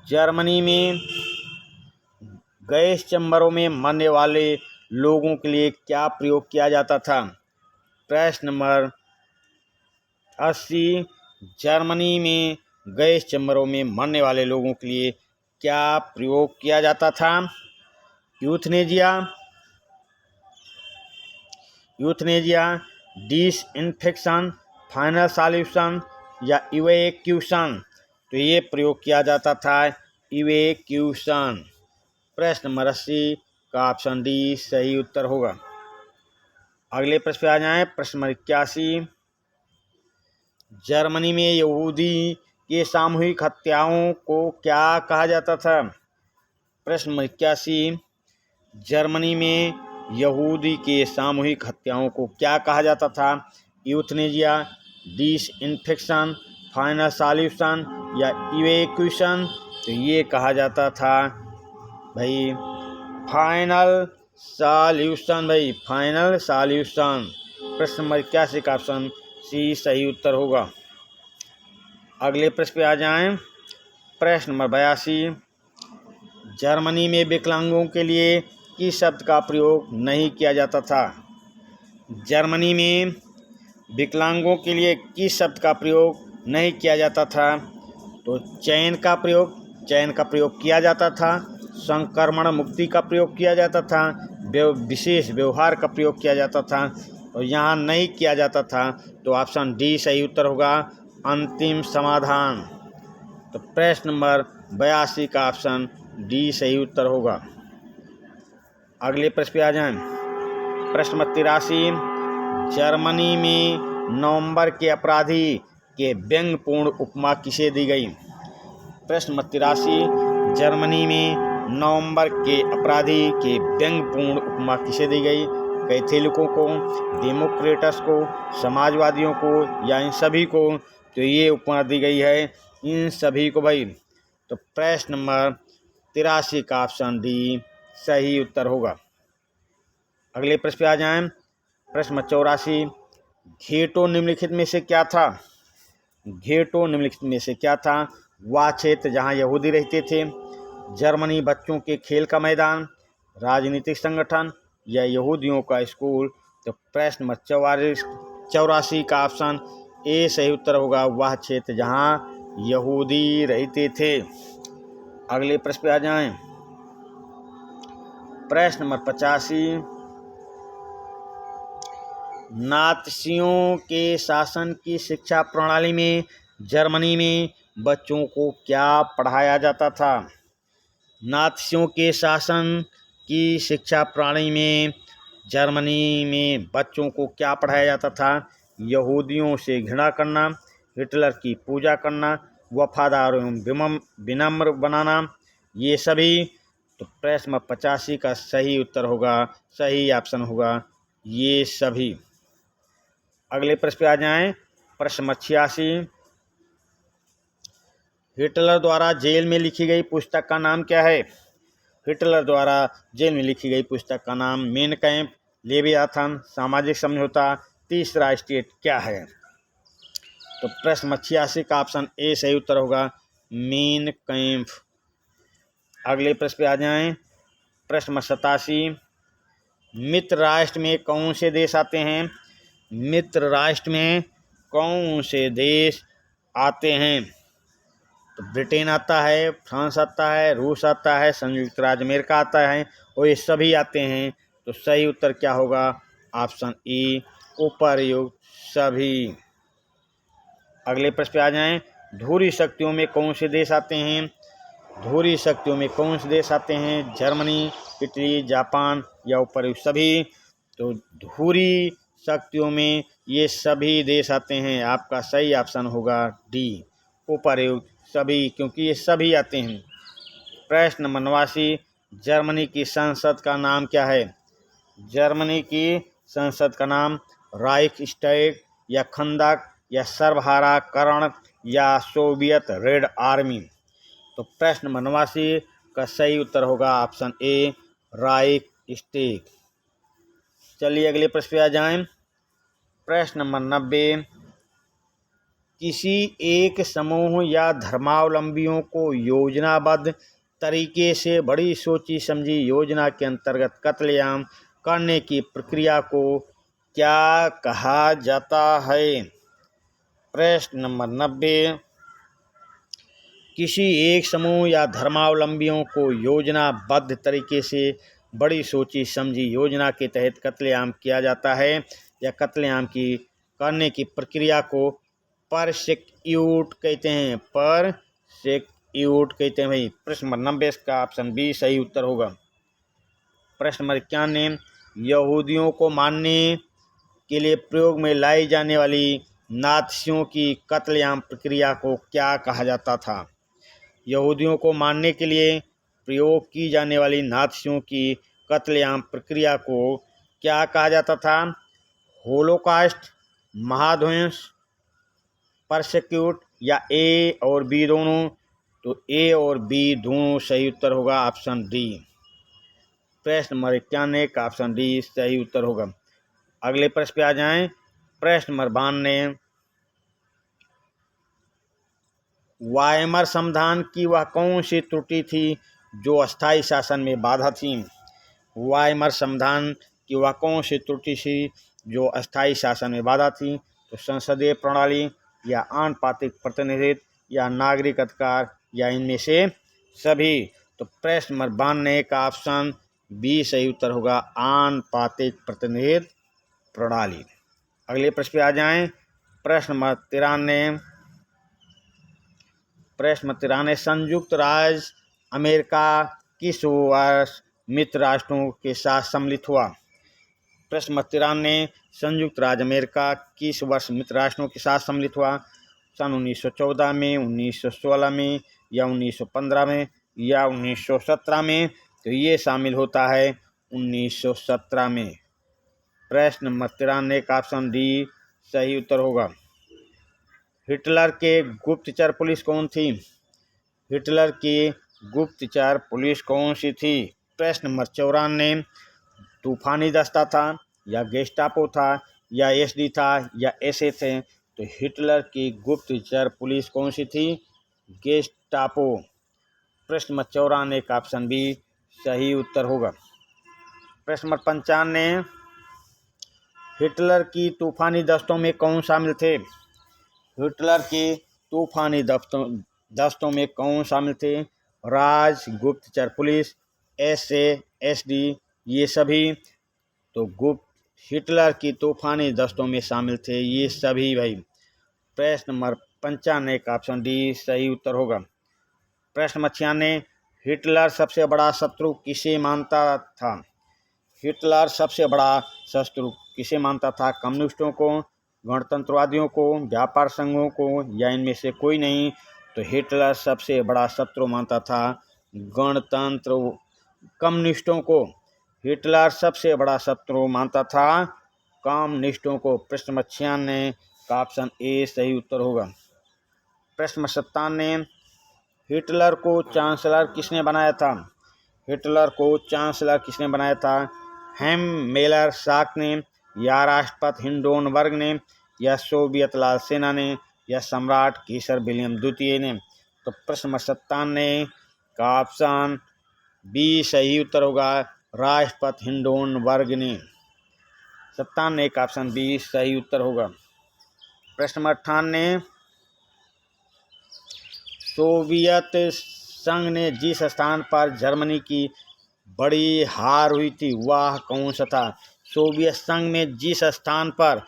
जर्मनी में गैस चैम्बरों में मरने वाले लोगों के लिए क्या प्रयोग किया जाता था? प्रश्न नंबर 80, जर्मनी में गैस चैम्बरों में मरने वाले लोगों के लिए क्या प्रयोग किया जाता था? यूथनेजिया, डिसइंफेक्शन, फाइनल सॉल्यूशन या इवैक्यूएशन? तो ये प्रयोग किया जाता था इवैक्यूएशन। प्रश्न नंबर 80 का ऑप्शन डी सही उत्तर होगा। अगले प्रश्न पे आ जाएं। प्रश्न नंबर 81, जर्मनी में यहूदी के सामूहिक हत्याओं को क्या कहा जाता था? प्रश्न नंबर 81, जर्मनी में यहूदी के सामूहिक हत्याओं को क्या कहा जाता था? यूथनेजिया, डिसइंफेक्शन, फाइनल सॉल्यूशन या इवैक्यूएशन? तो ये कहा जाता था भाई फाइनल सॉल्यूशन। प्रश्न नंबर 81 का ऑप्शन सी सही उत्तर होगा। अगले प्रश्न पे आ जाएं। प्रश्न नंबर 82, जर्मनी में विकलांगों के लिए किस शब्द का प्रयोग नहीं किया जाता था? जर्मनी में विकलांगों के लिए किस शब्द का प्रयोग नहीं किया जाता था? तो चयन का प्रयोग किया जाता था, संक्रमण मुक्ति का प्रयोग किया जाता था, विशेष व्यवहार का प्रयोग किया जाता था, और यहाँ नहीं किया जाता था। तो ऑप्शन डी सही उत्तर होगा, अंतिम समाधान। तो प्रश्न नंबर 82 का ऑप्शन डी सही उत्तर होगा। अगले प्रश्न पे आ जाएं। प्रश्न नंबर 83, जर्मनी में नवंबर के अपराधी के व्यंग्यपूर्ण उपमा किसे दी गई? प्रश्न नंबर 83, जर्मनी में नवंबर के अपराधी के व्यंग्यपूर्ण उपमा किसे दी गई? कैथोलिकों को, डेमोक्रेट्स को, समाजवादियों को, या इन सभी को? तो ये उपमा दी गई है इन सभी को भाई। तो प्रश्न नंबर 83 का ऑप्शन डी सही उत्तर होगा। अगले प्रश्न पे आ जाएं। प्रश्न नंबर 84, घेटो निम्नलिखित में से क्या था? घेटो निम्नलिखित में से क्या था? वह क्षेत्र जहां यहूदी रहते थे, जर्मनी बच्चों के खेल का मैदान, राजनीतिक संगठन, या यहूदियों का स्कूल? तो प्रश्न नंबर 84 का ऑप्शन ए सही उत्तर होगा, वह क्षेत्र जहां यहूदी रहते थे। अगले प्रश्न पे आ जाएं। प्रश्न नंबर 85, नात्सियों के शासन की शिक्षा प्रणाली में जर्मनी में बच्चों को क्या पढ़ाया जाता था? नात्सियों के शासन की शिक्षा प्रणाली में जर्मनी में बच्चों को क्या पढ़ाया जाता था? यहूदियों से घृणा करना, हिटलर की पूजा करना, वफादार एवं विनम्र बनाना, ये सभी? तो प्रश्न नंबर 85 का सही उत्तर होगा, सही ऑप्शन होगा ये सभी। अगले प्रश्न पे आ जाएं। प्रश्न नंबर 86, हिटलर द्वारा जेल में लिखी गई पुस्तक का नाम क्या है? हिटलर द्वारा जेल में लिखी गई पुस्तक का नाम मेन कैंप, लेवियाथन, सामाजिक समझौता, तीसरा स्टेट क्या है? तो प्रश्न नंबर 86 का ऑप्शन ए सही उत्तर होगा, मेन कैंप। अगले प्रश्न पे आ जाएं। प्रश्न नंबर 87, मित्र राष्ट्र में कौन से देश आते हैं? मित्र राष्ट्र में कौन से देश आते हैं? तो ब्रिटेन आता है, फ्रांस आता है, रूस आता है, संयुक्त राज्य अमेरिका आता है, और ये सभी आते हैं। तो सही उत्तर क्या होगा? ऑप्शन ई, उपर्युक्त सभी। अगले प्रश्न पे आ जाएं। धुरी शक्तियों में कौन से देश आते हैं? धुरी शक्तियों में कौन से देश आते हैं? जर्मनी, इटली, जापान, या उपर्युक्त सभी? तो धुरी शक्तियों में ये सभी देश आते हैं। आपका सही ऑप्शन होगा डी, उपर्युक्त सभी, क्योंकि ये सभी आते हैं। प्रश्न नंबर 89, जर्मनी की संसद का नाम क्या है? जर्मनी की संसद का नाम राइखस्टैग, या खंदक, या सर्वहाराकरण, या सोवियत रेड आर्मी? तो प्रश्न नंबर 89 का सही उत्तर होगा ऑप्शन ए, राइखस्टैग। चलिए अगले प्रश्न पे आ जाएं। प्रश्न नंबर 90, किसी एक समूह या धर्मावलंबियों को योजनाबद्ध तरीके से बड़ी सोची समझी योजना के अंतर्गत कत्लेआम करने की प्रक्रिया को क्या कहा जाता है? प्रश्न नंबर 90, किसी एक समूह या धर्मावलंबियों को योजनाबद्ध तरीके से बड़ी सोची समझी योजना के तहत कत्लेआम किया जाता है, या कत्लेआम की करने की प्रक्रिया को परसेक्यूट कहते हैं। परसेक्यूट कहते हैं भाई। प्रश्न नंबर 90 का ऑप्शन बी सही उत्तर होगा। प्रश्न नंबर 91, यहूदियों को मारने के लिए प्रयोग में लाई जाने वाली नात्सियों की कत्लेआम प्रक्रिया को क्या कहा जाता था? यहूदियों को मारने के लिए प्रयोग की जाने वाली नात्सियों की कत्लेआम प्रक्रिया को क्या कहा जाता था? होलोकास्ट, महाध्वंस, परसेक्यूट, या ए और बी दोनों? तो ए और बी दोनों सही उत्तर होगा, ऑप्शन डी। प्रश्न नंबर 91 का ऑप्शन डी सही उत्तर होगा। अगले प्रश्न पे आ जाएं। प्रश्न नंबर 92, वाइमर संविधान की वह कौन सी त्रुटि थी जो अस्थायी शासन में बाधा थी? वाइमर संविधान की वह कौन सी त्रुटि थी जो अस्थायी शासन में बाधा थी? तो संसदीय प्रणाली, या आनुपातिक प्रतिनिधित्व, या नागरिक अधिकार, या इनमें से सभी। तो प्रश्न नंबर 92 का ऑप्शन बी सही उत्तर होगा, आनुपातिक प्रतिनिधित्व प्रणाली। अगले प्रश्न पे आ जाएं। प्रश्न नंबर 93, संयुक्त राज्य अमेरिका किस वर्ष मित्र राष्ट्रों के साथ सम्मिलित हुआ? प्रश्न नंबर 93, संयुक्त राज्य अमेरिका किस वर्ष मित्र राष्ट्रों के साथ सम्मिलित हुआ? सन 1914 में, 1916 में, या 1915 में, या 1917 में? तो ये शामिल होता है 1917 में। प्रश्न नंबर 93 का ऑप्शन डी सही उत्तर होगा। हिटलर के गुप्तचर पुलिस कौन थी? हिटलर की गुप्तचर पुलिस कौन सी थी? प्रश्न नंबर 94, तूफानी दस्ता था, या गेस्टापो था, या एसडी था, या एसए थे? तो हिटलर की गुप्तचर पुलिस कौन सी थी? गेस्टापो। प्रश्न नंबर 94 का ऑप्शन बी सही उत्तर होगा। प्रश्न नंबर 95, हिटलर की तूफानी दस्तों में कौन शामिल थे? हिटलर के तूफानी दस्तों में कौन शामिल थे? राज, गुप्तचर पुलिस, एसए, एसडी, ये सभी? तो हिटलर की तूफानी दस्तों में शामिल थे ये सभी भाई। प्रश्न नंबर 95 का ऑप्शन डी सही उत्तर होगा। प्रश्न नंबर 96, हिटलर सबसे बड़ा शत्रु किसे मानता था? हिटलर सबसे बड़ा शत्रु किसे मानता था? कम्युनिस्टों को, गणतंत्रवादियों को, व्यापार संघों को, या इनमें से कोई नहीं? तो हिटलर सबसे बड़ा शत्रु मानता था कम्युनिस्टों को। हिटलर सबसे बड़ा शत्रु मानता था कम्युनिस्टों को। प्रश्न नंबर 96 का ऑप्शन ए सही उत्तर होगा। प्रश्न नंबर 97, हिटलर को चांसलर किसने बनाया था? हिटलर को चांसलर किसने बनाया था? हिम्मेलर शाह ने, या राष्ट्रपति हिंडोनबर्ग ने, या सोवियत लाल सेना ने, या सम्राट कीसर विलियम द्वितीय ने? तो प्रश्न नंबर 97 का ऑप्शन बी सही उत्तर होगा, राष्ट्रपति हिंडोनबर्ग ने। 97 का ऑप्शन बी सही उत्तर होगा। प्रश्न नंबर 98, सोवियत संघ ने जिस स्थान पर जर्मनी की बड़ी हार हुई थी वह कौन सा था? सोवियत संघ में जिस स्थान पर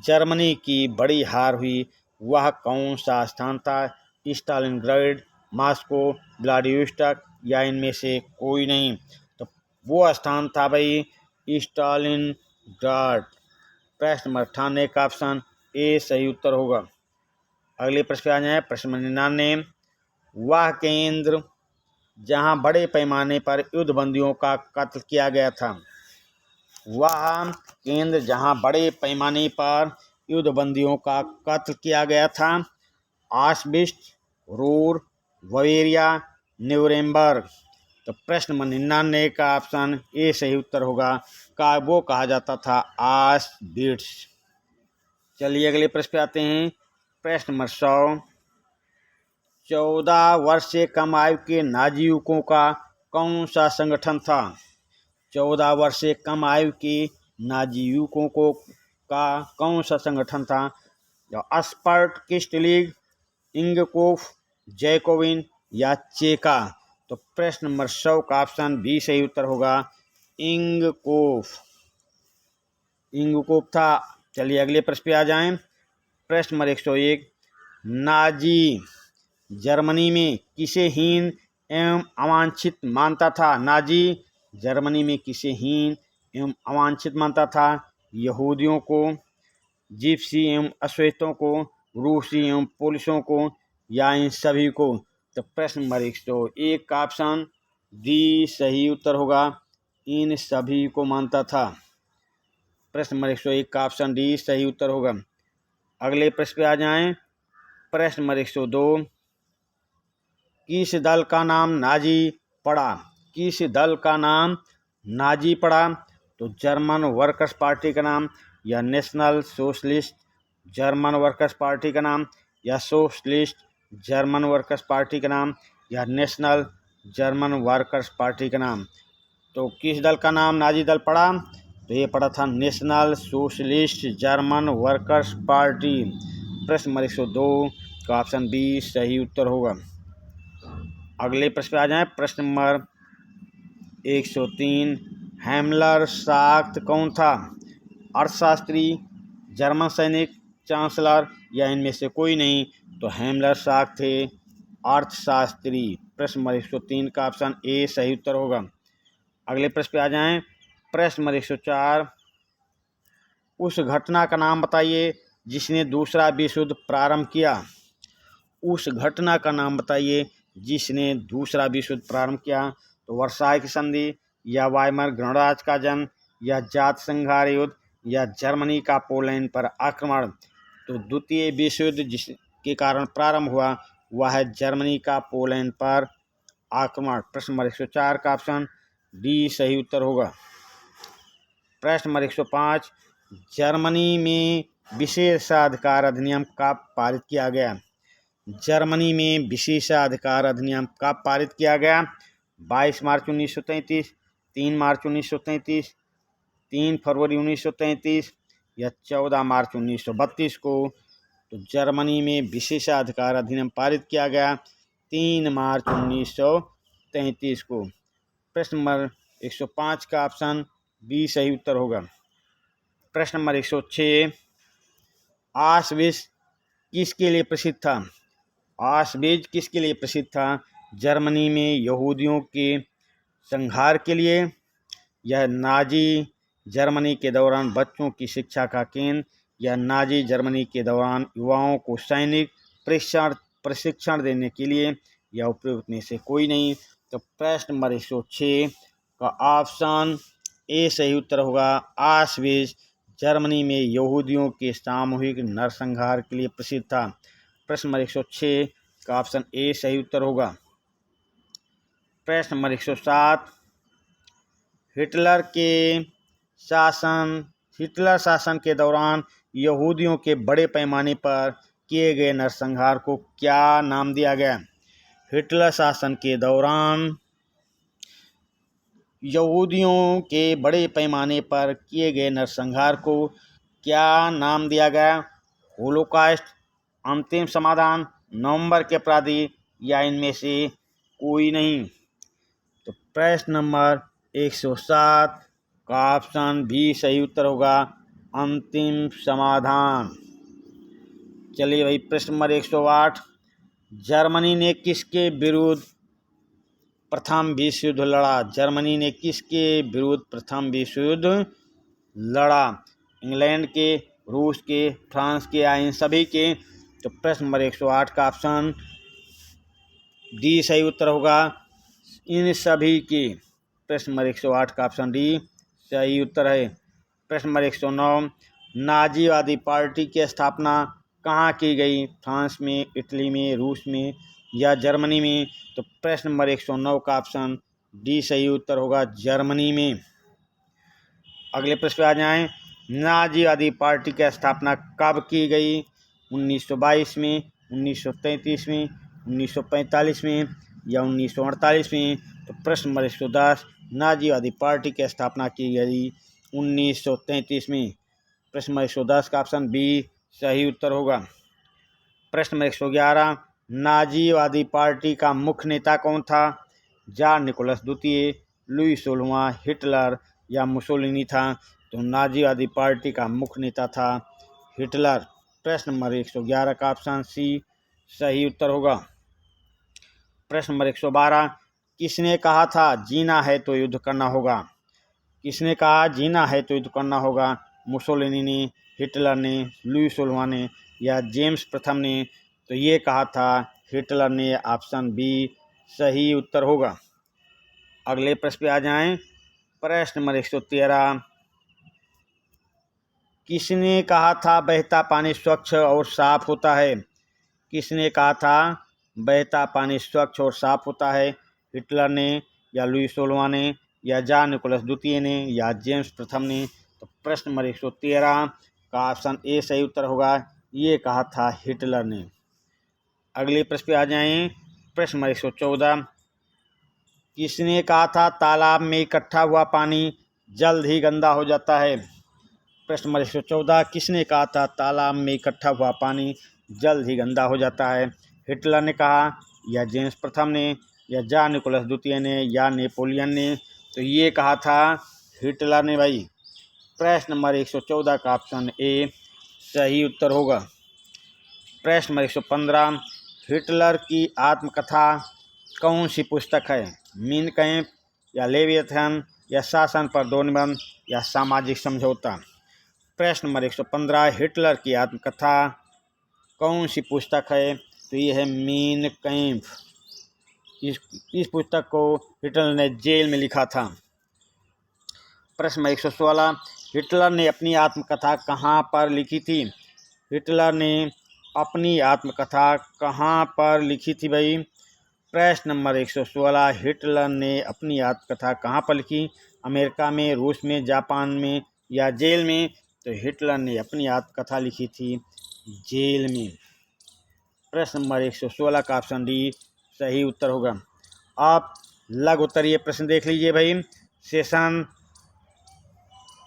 जर्मनी की बड़ी हार हुई वह कौन सा स्थान था? स्टालिनग्राड, मॉस्को, व्लादिवोस्टॉक, या इनमें से कोई नहीं? तो वो स्थान था भाई स्टालिनग्राड। प्रश्न नंबर 98 का ऑप्शन ए सही उत्तर होगा। अगले प्रश्न पे आ जाए। प्रश्न नंबर 99, वह केंद्र जहां बड़े पैमाने पर युद्धबंदियों का कत्ल किया गया था? वह केंद्र जहां बड़े पैमाने पर युद्धबंदियों का कत्ल किया गया था? ऑश्विट्ज, रूर, बवेरिया, न्यूरेमबर्ग? तो प्रश्न नंबर 99 का ऑप्शन ए सही उत्तर होगा। वो कहा जाता था ऑश्विट्ज। चलिए अगले प्रश्न पे आते हैं। प्रश्न नंबर 100, 14 वर्ष से कम आयु के नाजी युवकों का कौन सा संगठन था? 14 वर्ष से कम आयु के नाजी युवकों का कौन सा संगठन था? स्पार्टकिस्ट लीग, इंगकोफ, जैकोबिन, या चेका? तो प्रश्न नंबर 100 का ऑप्शन बी सही उत्तर होगा, इंगकोफ था। चलिए अगले प्रश्न पे आ जाएं। प्रश्न नंबर 101, नाजी जर्मनी में किसे हीन एवं अवांछित मानता था? नाजी जर्मनी में किसे हीन एवं अवांछित मानता था? यहूदियों को, जिप्सी एवं अश्वेतों को, रूसी एवं पोलिशों को, या इन सभी को? तो प्रश्न नंबर 101 का ऑप्शन डी सही उत्तर होगा, इन सभी को मानता था। प्रश्न नंबर 101 का ऑप्शन डी सही उत्तर होगा। अगले प्रश्न पे आ जाएं। प्रश्न नंबर 102, किस दल का नाम नाजी पड़ा? किस दल का नाम नाजी पड़ा? तो जर्मन वर्कर्स पार्टी का नाम, या national socialist German workers party का नाम, या सोशलिस्ट जर्मन वर्कर्स पार्टी का नाम, या नेशनल जर्मन वर्कर्स पार्टी का नाम। तो किस दल का नाम नाजी दल पड़ा? तो ये पड़ा था national socialist German workers party. प्रश्न नंबर 102 का ऑप्शन बी सही उत्तर होगा। अगले प्रश्न पे आ जाएं। प्रश्न नंबर 103, हेमलर साख्त कौन था? अर्थशास्त्री, जर्मन सैनिक, चांसलर, या इनमें से कोई नहीं? तो हेमलर साख्त थे अर्थशास्त्री। प्रश्न नंबर 103 का ऑप्शन ए सही उत्तर होगा। अगले प्रश्न पे आ जाएं। प्रश्न नंबर 104, उस घटना का नाम बताइए जिसने दूसरा विश्व युद्ध प्रारंभ किया। उस घटना का नाम बताइए जिसने दूसरा विश्व युद्ध प्रारंभ किया। तो वर्साय की संधि, या वाइमर गणराज्य का जन्म, या जात संहार युद्ध, या जर्मनी का पोलैंड पर आक्रमण। तो द्वितीय विश्व युद्ध जिसके कारण प्रारंभ हुआ वह है जर्मनी का पोलैंड पर आक्रमण। प्रश्न नंबर 104 का ऑप्शन डी सही उत्तर होगा। प्रश्न नंबर 105, जर्मनी में विशेषाधिकार अधिनियम कब पारित किया गया? जर्मनी में विशेषाधिकार अधिनियम कब पारित किया गया? 22 मार्च 1933, 3 मार्च 1933, 3 फरवरी 1933, या 14 मार्च 1932 को? तो जर्मनी में विशेषाधिकार अधिनियम पारित किया गया 3 मार्च 1933 को। प्रश्न नंबर 105 का ऑप्शन बी सही उत्तर होगा। प्रश्न नंबर 106, ऑश्विट्ज़ किसके लिए प्रसिद्ध था? ऑश्विट्ज़ किसके लिए प्रसिद्ध था? जर्मनी में यहूदियों के संहार के लिए, यह नाजी जर्मनी के दौरान बच्चों की शिक्षा का केंद्र, या नाजी जर्मनी के दौरान युवाओं को सैनिक प्रशिक्षण देने के लिए, या उपयुक्त में से कोई नहीं? तो प्रश्न नंबर 106 का ऑप्शन ए सही उत्तर होगा। ऑश्विट्ज़ जर्मनी में यहूदियों के सामूहिक नरसंहार के लिए प्रसिद्ध था। प्रश्न नंबर 106 का ऑप्शन ए सही उत्तर होगा। प्रश्न नंबर 107, हिटलर शासन के दौरान यहूदियों के बड़े पैमाने पर किए गए नरसंहार को क्या नाम दिया गया? हिटलर शासन के दौरान यहूदियों के बड़े पैमाने पर किए गए नरसंहार को क्या नाम दिया गया? होलोकॉस्ट, अंतिम समाधान, नवंबर के अपराधी, या इनमें से कोई नहीं? तो प्रश्न नंबर 107 का ऑप्शन बी सही उत्तर होगा, अंतिम समाधान। चलिए भाई, प्रश्न नंबर 108, जर्मनी ने किसके विरुद्ध प्रथम विश्व युद्ध लड़ा? जर्मनी ने किसके विरुद्ध प्रथम विश्व युद्ध लड़ा? इंग्लैंड के, रूस के, फ्रांस के, या इन सभी के? तो प्रश्न नंबर 108 का ऑप्शन डी सही उत्तर होगा, इन सभी के। प्रश्न नंबर 108 का ऑप्शन डी सही उत्तर है। प्रश्न नंबर 109, नाजीवादी पार्टी की स्थापना कहाँ की गई? फ्रांस में, इटली में, रूस में, या जर्मनी में? तो प्रश्न नंबर 109 का ऑप्शन डी सही उत्तर होगा, जर्मनी में। अगले प्रश्न पे आ जाएं। नाजीवादी पार्टी की स्थापना कब की गई? 1922 में, 1933 में, 1945 में, या 1948 में? तो प्रश्न नंबर 110, नाजीवादी पार्टी की स्थापना की गई 1933 में। प्रश्न नंबर 110 का ऑप्शन बी सही उत्तर होगा। प्रश्न नंबर 111, नाजीवादी पार्टी का मुख्य नेता कौन था? जार निकोलस द्वितीय, लुई 16वां, हिटलर, या मुसोलिनी था? तो नाजीवादी पार्टी का मुख्य नेता था हिटलर। प्रश्न नंबर 111 का ऑप्शन सी सही उत्तर होगा। प्रश्न नंबर 112, किसने कहा था जीना है तो युद्ध करना होगा? किसने कहा जीना है तो युद्ध करना होगा? मुसोलिनी ने, हिटलर ने, लुई 16वां ने, या जेम्स प्रथम ने? तो ये कहा था हिटलर ने। ऑप्शन बी सही उत्तर होगा। अगले प्रश्न पे आ जाएं। प्रश्न नंबर 113, किसने कहा था बहता पानी स्वच्छ और साफ होता है? किसने कहा था बहता पानी स्वच्छ और साफ होता है? हिटलर ने, या लुई 16वां ने, या जार निकोलस द्वितीय ने, या जेम्स प्रथम ने? तो प्रश्न नंबर 113 का ऑप्शन ए सही उत्तर होगा, ये कहा था हिटलर ने। अगले प्रश्न पे आ जाएं। प्रश्न नंबर 114, किसने कहा था तालाब में इकट्ठा हुआ पानी जल्द ही गंदा हो जाता है? प्रश्न नंबर 114, किसने कहा था तालाब में इकट्ठा हुआ पानी जल्द ही गंदा हो जाता है? हिटलर ने कहा, या जेम्स प्रथम ने, या जान निकोलस द्वितीय ने, या नेपोलियन ने? तो ये कहा था हिटलर ने भाई। प्रश्न नंबर 114 का ऑप्शन ए सही उत्तर होगा। प्रश्न नंबर 115, हिटलर की आत्मकथा कौन सी पुस्तक है? मीन कैंप, या लेवियथन, या शासन पर 2 निबंध, या सामाजिक समझौता? प्रश्न नंबर 115, हिटलर की आत्मकथा कौन सी पुस्तक है? तो ये है मीन कैंप। इस पुस्तक को हिटलर ने जेल में लिखा था। प्रश्न नंबर 116, हिटलर ने अपनी आत्मकथा कहाँ पर लिखी थी? हिटलर ने अपनी आत्मकथा कहाँ पर लिखी थी भाई? प्रश्न नंबर 116, हिटलर ने अपनी आत्मकथा कहाँ पर लिखी? अमेरिका में, रूस में, जापान में, या जेल में? तो हिटलर ने अपनी आत्मकथा लिखी थी जेल में। प्रश्न नंबर 116 का ऑप्शन डी सही उत्तर होगा। आप लघु उत्तरीय प्रश्न देख लीजिए भाई। सेशन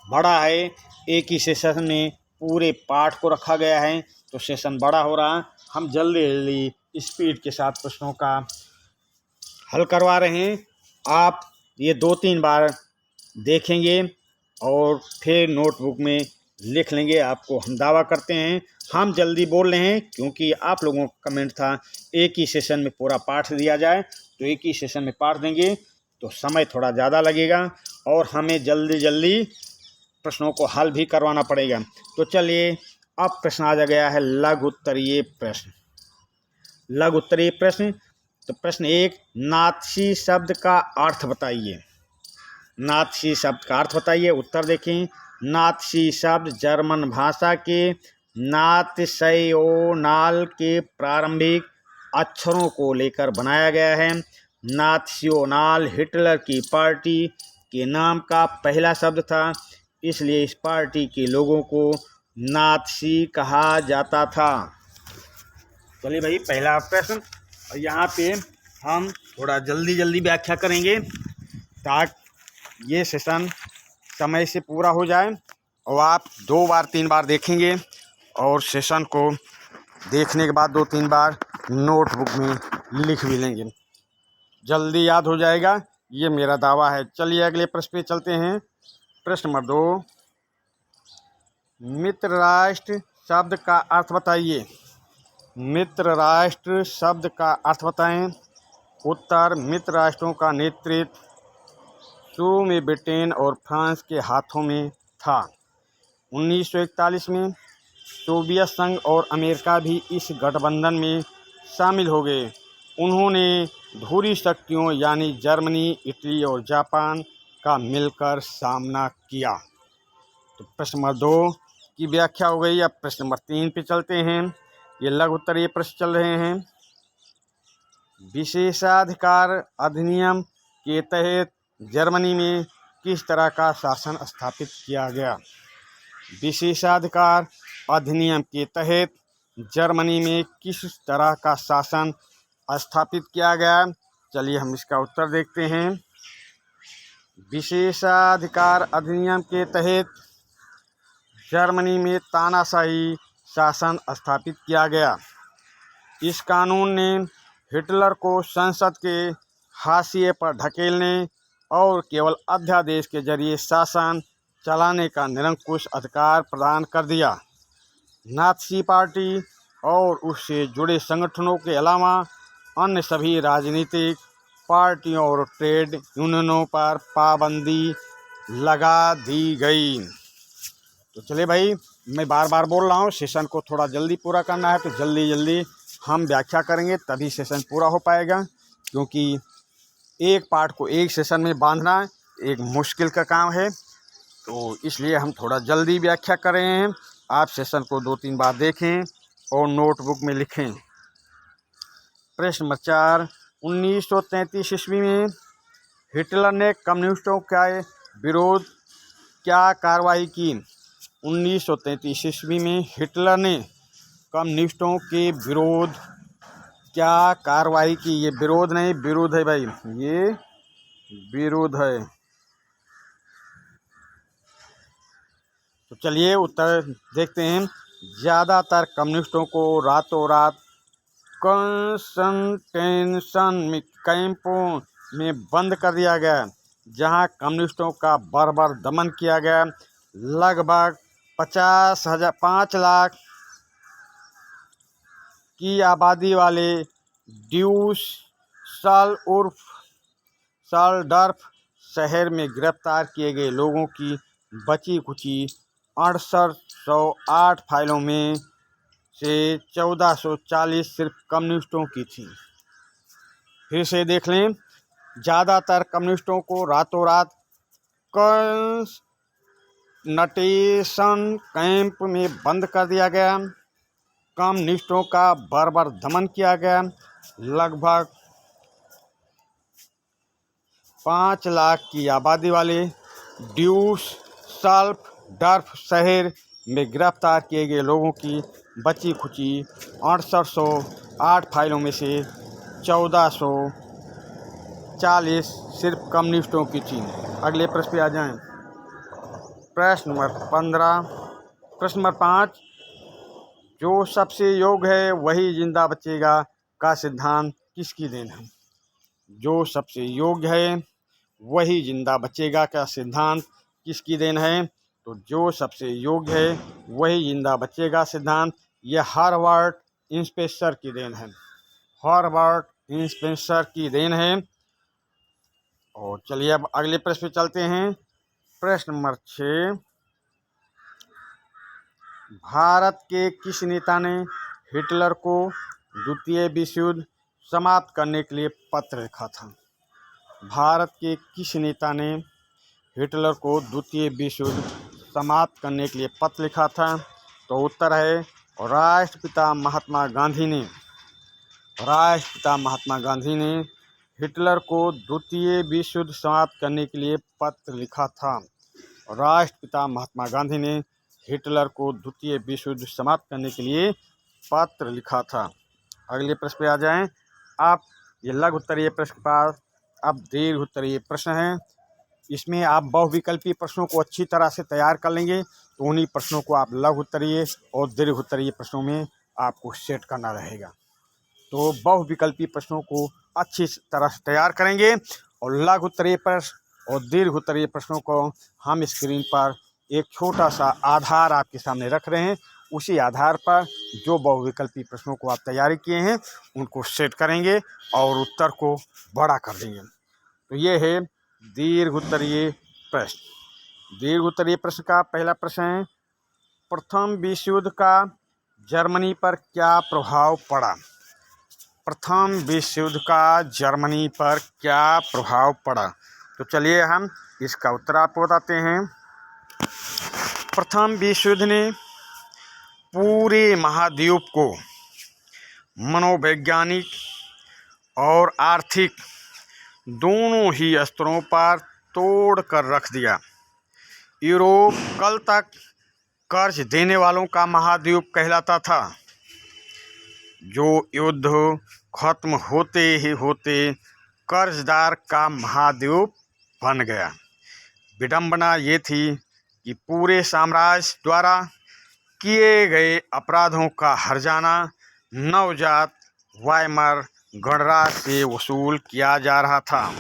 बड़ा है, एक ही सेशन में पूरे पाठ को रखा गया है, तो सेशन बड़ा हो रहा है। हम जल्दी जल्दी स्पीड के साथ प्रश्नों का हल करवा रहे हैं। आप ये 2-3 बार देखेंगे और फिर नोटबुक में लिख लेंगे। आपको हम दावा करते हैं, हम जल्दी बोल रहे हैं क्योंकि आप लोगों का कमेंट था एक ही सेशन में पूरा पाठ दिया जाए, तो एक ही सेशन में पाठ देंगे तो समय थोड़ा ज़्यादा लगेगा और हमें जल्दी जल्दी प्रश्नों को हल भी करवाना पड़ेगा। तो चलिए, अब प्रश्न आ गया है लघु उत्तरीय प्रश्न। लघु उत्तरीय प्रश्न, तो प्रश्न 1, नात्सी शब्द का अर्थ बताइए। नात्सी शब्द का अर्थ बताइए। उत्तर देखें। नात्सी शब्द जर्मन भाषा के नात्स्योनाल के प्रारंभिक अक्षरों को लेकर बनाया गया है। नात्स्योनाल हिटलर की पार्टी के नाम का पहला शब्द था, इसलिए इस पार्टी के लोगों को नात्सी कहा जाता था। चलिए भाई, पहला प्रश्न, और यहाँ पे हम थोड़ा जल्दी जल्दी व्याख्या करेंगे ताकि ये सेशन समय से पूरा हो जाए और आप 2 बार 3 बार देखेंगे और सेशन को देखने के बाद 2-3 बार नोटबुक में लिख भी लेंगे, जल्दी याद हो जाएगा, ये मेरा दावा है। चलिए अगले प्रश्न पे चलते हैं। प्रश्न नंबर 2, मित्र राष्ट्र शब्द का अर्थ बताइए। मित्र राष्ट्र शब्द का अर्थ बताएं। उत्तर, मित्र राष्ट्रों का नेतृत्व शुरू में ब्रिटेन और फ्रांस के हाथों में था। 1941 में सोवियत संघ और अमेरिका भी इस गठबंधन में शामिल हो गए। उन्होंने धुरी शक्तियों यानी जर्मनी, इटली और जापान का मिलकर सामना किया। तो प्रश्न नंबर 2 की व्याख्या हो गई। अब प्रश्न नंबर 3 पे चलते हैं। ये लघु उत्तरीय प्रश्न चल रहे हैं। विशेषाधिकार अधिनियम के तहत जर्मनी में किस तरह का शासन स्थापित किया गया? विशेषाधिकार अधिनियम के तहत जर्मनी में किस तरह का शासन स्थापित किया गया? चलिए हम इसका उत्तर देखते हैं। विशेषाधिकार अधिनियम के तहत जर्मनी में तानाशाही शासन स्थापित किया गया। इस कानून ने हिटलर को संसद के हाशिए पर ढकेलने और केवल अध्यादेश के जरिए शासन चलाने का निरंकुश अधिकार प्रदान कर दिया। नात्सी पार्टी और उससे जुड़े संगठनों के अलावा अन्य सभी राजनीतिक पार्टियों और ट्रेड यूनियनों पर पाबंदी लगा दी गई। तो चले भाई, मैं बार बार बोल रहा हूँ, सेशन को थोड़ा जल्दी पूरा करना है, तो जल्दी जल्दी हम व्याख्या करेंगे तभी सेशन पूरा हो पाएगा, क्योंकि एक पार्ट को एक सेशन में बांधना एक मुश्किल का काम है। तो इसलिए हम थोड़ा जल्दी व्याख्या कर रहे हैं। आप सेशन को 2-3 बार देखें और नोटबुक में लिखें। प्रश्न नंबर 4, 1933 ईस्वी में हिटलर ने कम्युनिस्टों का विरोध क्या कार्रवाई की? 1933 ईस्वी में हिटलर ने कम्युनिस्टों के विरोध क्या कार्रवाई की। ये विरोध नहीं, विरोध है भाई, ये विरोध है। तो चलिए उत्तर देखते हैं। ज़्यादातर कम्युनिस्टों को रातों रात कंसंट्रेशन कैंपों में बंद कर दिया गया, जहां कम्युनिस्टों का बर्बर दमन किया गया। लगभग 5 लाख की आबादी वाले ड्यूस साल उर्फ सालडर्फ शहर में गिरफ्तार किए गए लोगों की बची कुची 6808 फाइलों में से 1440 सिर्फ कम्युनिस्टों की थी। फिर से देख लें। ज़्यादातर कम्युनिस्टों को रातों रात कंसंट्रेशन कैंप में बंद कर दिया गया। कम्युनिस्टों का बर्बर दमन किया गया। लगभग 5 लाख की आबादी वाले ड्यूस साल्फ डर्फ शहर में गिरफ्तार किए गए लोगों की बची खुची 6808 फाइलों में से 1440 सिर्फ कम्युनिस्टों की थी। अगले प्रश्न पे आ जाएं। प्रश्न नंबर 5, जो सबसे योग्य है वही जिंदा बचेगा का सिद्धांत किसकी देन है। जो सबसे योग्य है वही जिंदा बचेगा का सिद्धांत किसकी देन है। तो जो सबसे योग्य है वही जिंदा बचेगा सिद्धांत यह हार्वर्ड स्पेंसर की देन है। हार्वर्ड स्पेंसर की देन है। और चलिए अब अगले प्रश्न पे चलते हैं। प्रश्न नंबर 6, भारत के किस नेता ने हिटलर को द्वितीय विश्व युद्ध समाप्त करने के लिए पत्र लिखा था। भारत के किस नेता ने हिटलर को द्वितीय विश्व युद्ध समाप्त करने के लिए पत्र लिखा था। तो उत्तर है राष्ट्रपिता महात्मा गांधी ने। राष्ट्रपिता महात्मा गांधी ने हिटलर को द्वितीय विश्व युद्ध समाप्त करने के लिए पत्र लिखा था। राष्ट्रपिता महात्मा गांधी ने हिटलर को द्वितीय विश्व युद्ध समाप्त करने के लिए पत्र लिखा था। अगले प्रश्न पे आ जाएं। आप ये लघु उत्तरीय प्रश्न के पास अब दीर्घ उत्तरीय प्रश्न हैं। इसमें आप बहुविकल्पी प्रश्नों को अच्छी तरह से तैयार कर लेंगे तो उन्हीं प्रश्नों को आप लघु उत्तरीय और दीर्घ उत्तरीय प्रश्नों में आपको सेट करना रहेगा। तो बहुविकल्पी प्रश्नों को अच्छी तरह से तैयार करेंगे और लघु उत्तरीय प्रश्न और दीर्घ उत्तरीय प्रश्नों को हम स्क्रीन पर एक छोटा सा आधार आपके सामने रख रहे हैं। उसी आधार पर जो बहुविकल्पी प्रश्नों को आप तैयारी किए हैं उनको सेट करेंगे और उत्तर को बड़ा कर देंगे। तो ये है दीर्घ उत्तरीय प्रश्न। दीर्घ उत्तरीय प्रश्न का पहला प्रश्न है, प्रथम विश्व युद्ध का जर्मनी पर क्या प्रभाव पड़ा। प्रथम विश्व युद्ध का जर्मनी पर क्या प्रभाव पड़ा। तो चलिए हम इसका उत्तर आपको बताते हैं। प्रथम विश्व युद्ध ने पूरे महाद्वीप को मनोवैज्ञानिक और आर्थिक दोनों ही स्तरों पर तोड़ कर रख दिया। यूरोप कल तक कर्ज देने वालों का महाद्वीप कहलाता था, जो युद्ध खत्म होते ही होते कर्जदार का महाद्वीप बन गया। विडंबना ये थी कि पूरे साम्राज्य द्वारा किए गए अपराधों का हर्जाना नवजात वाइमर गणराज्य से वसूल किया जा रहा था।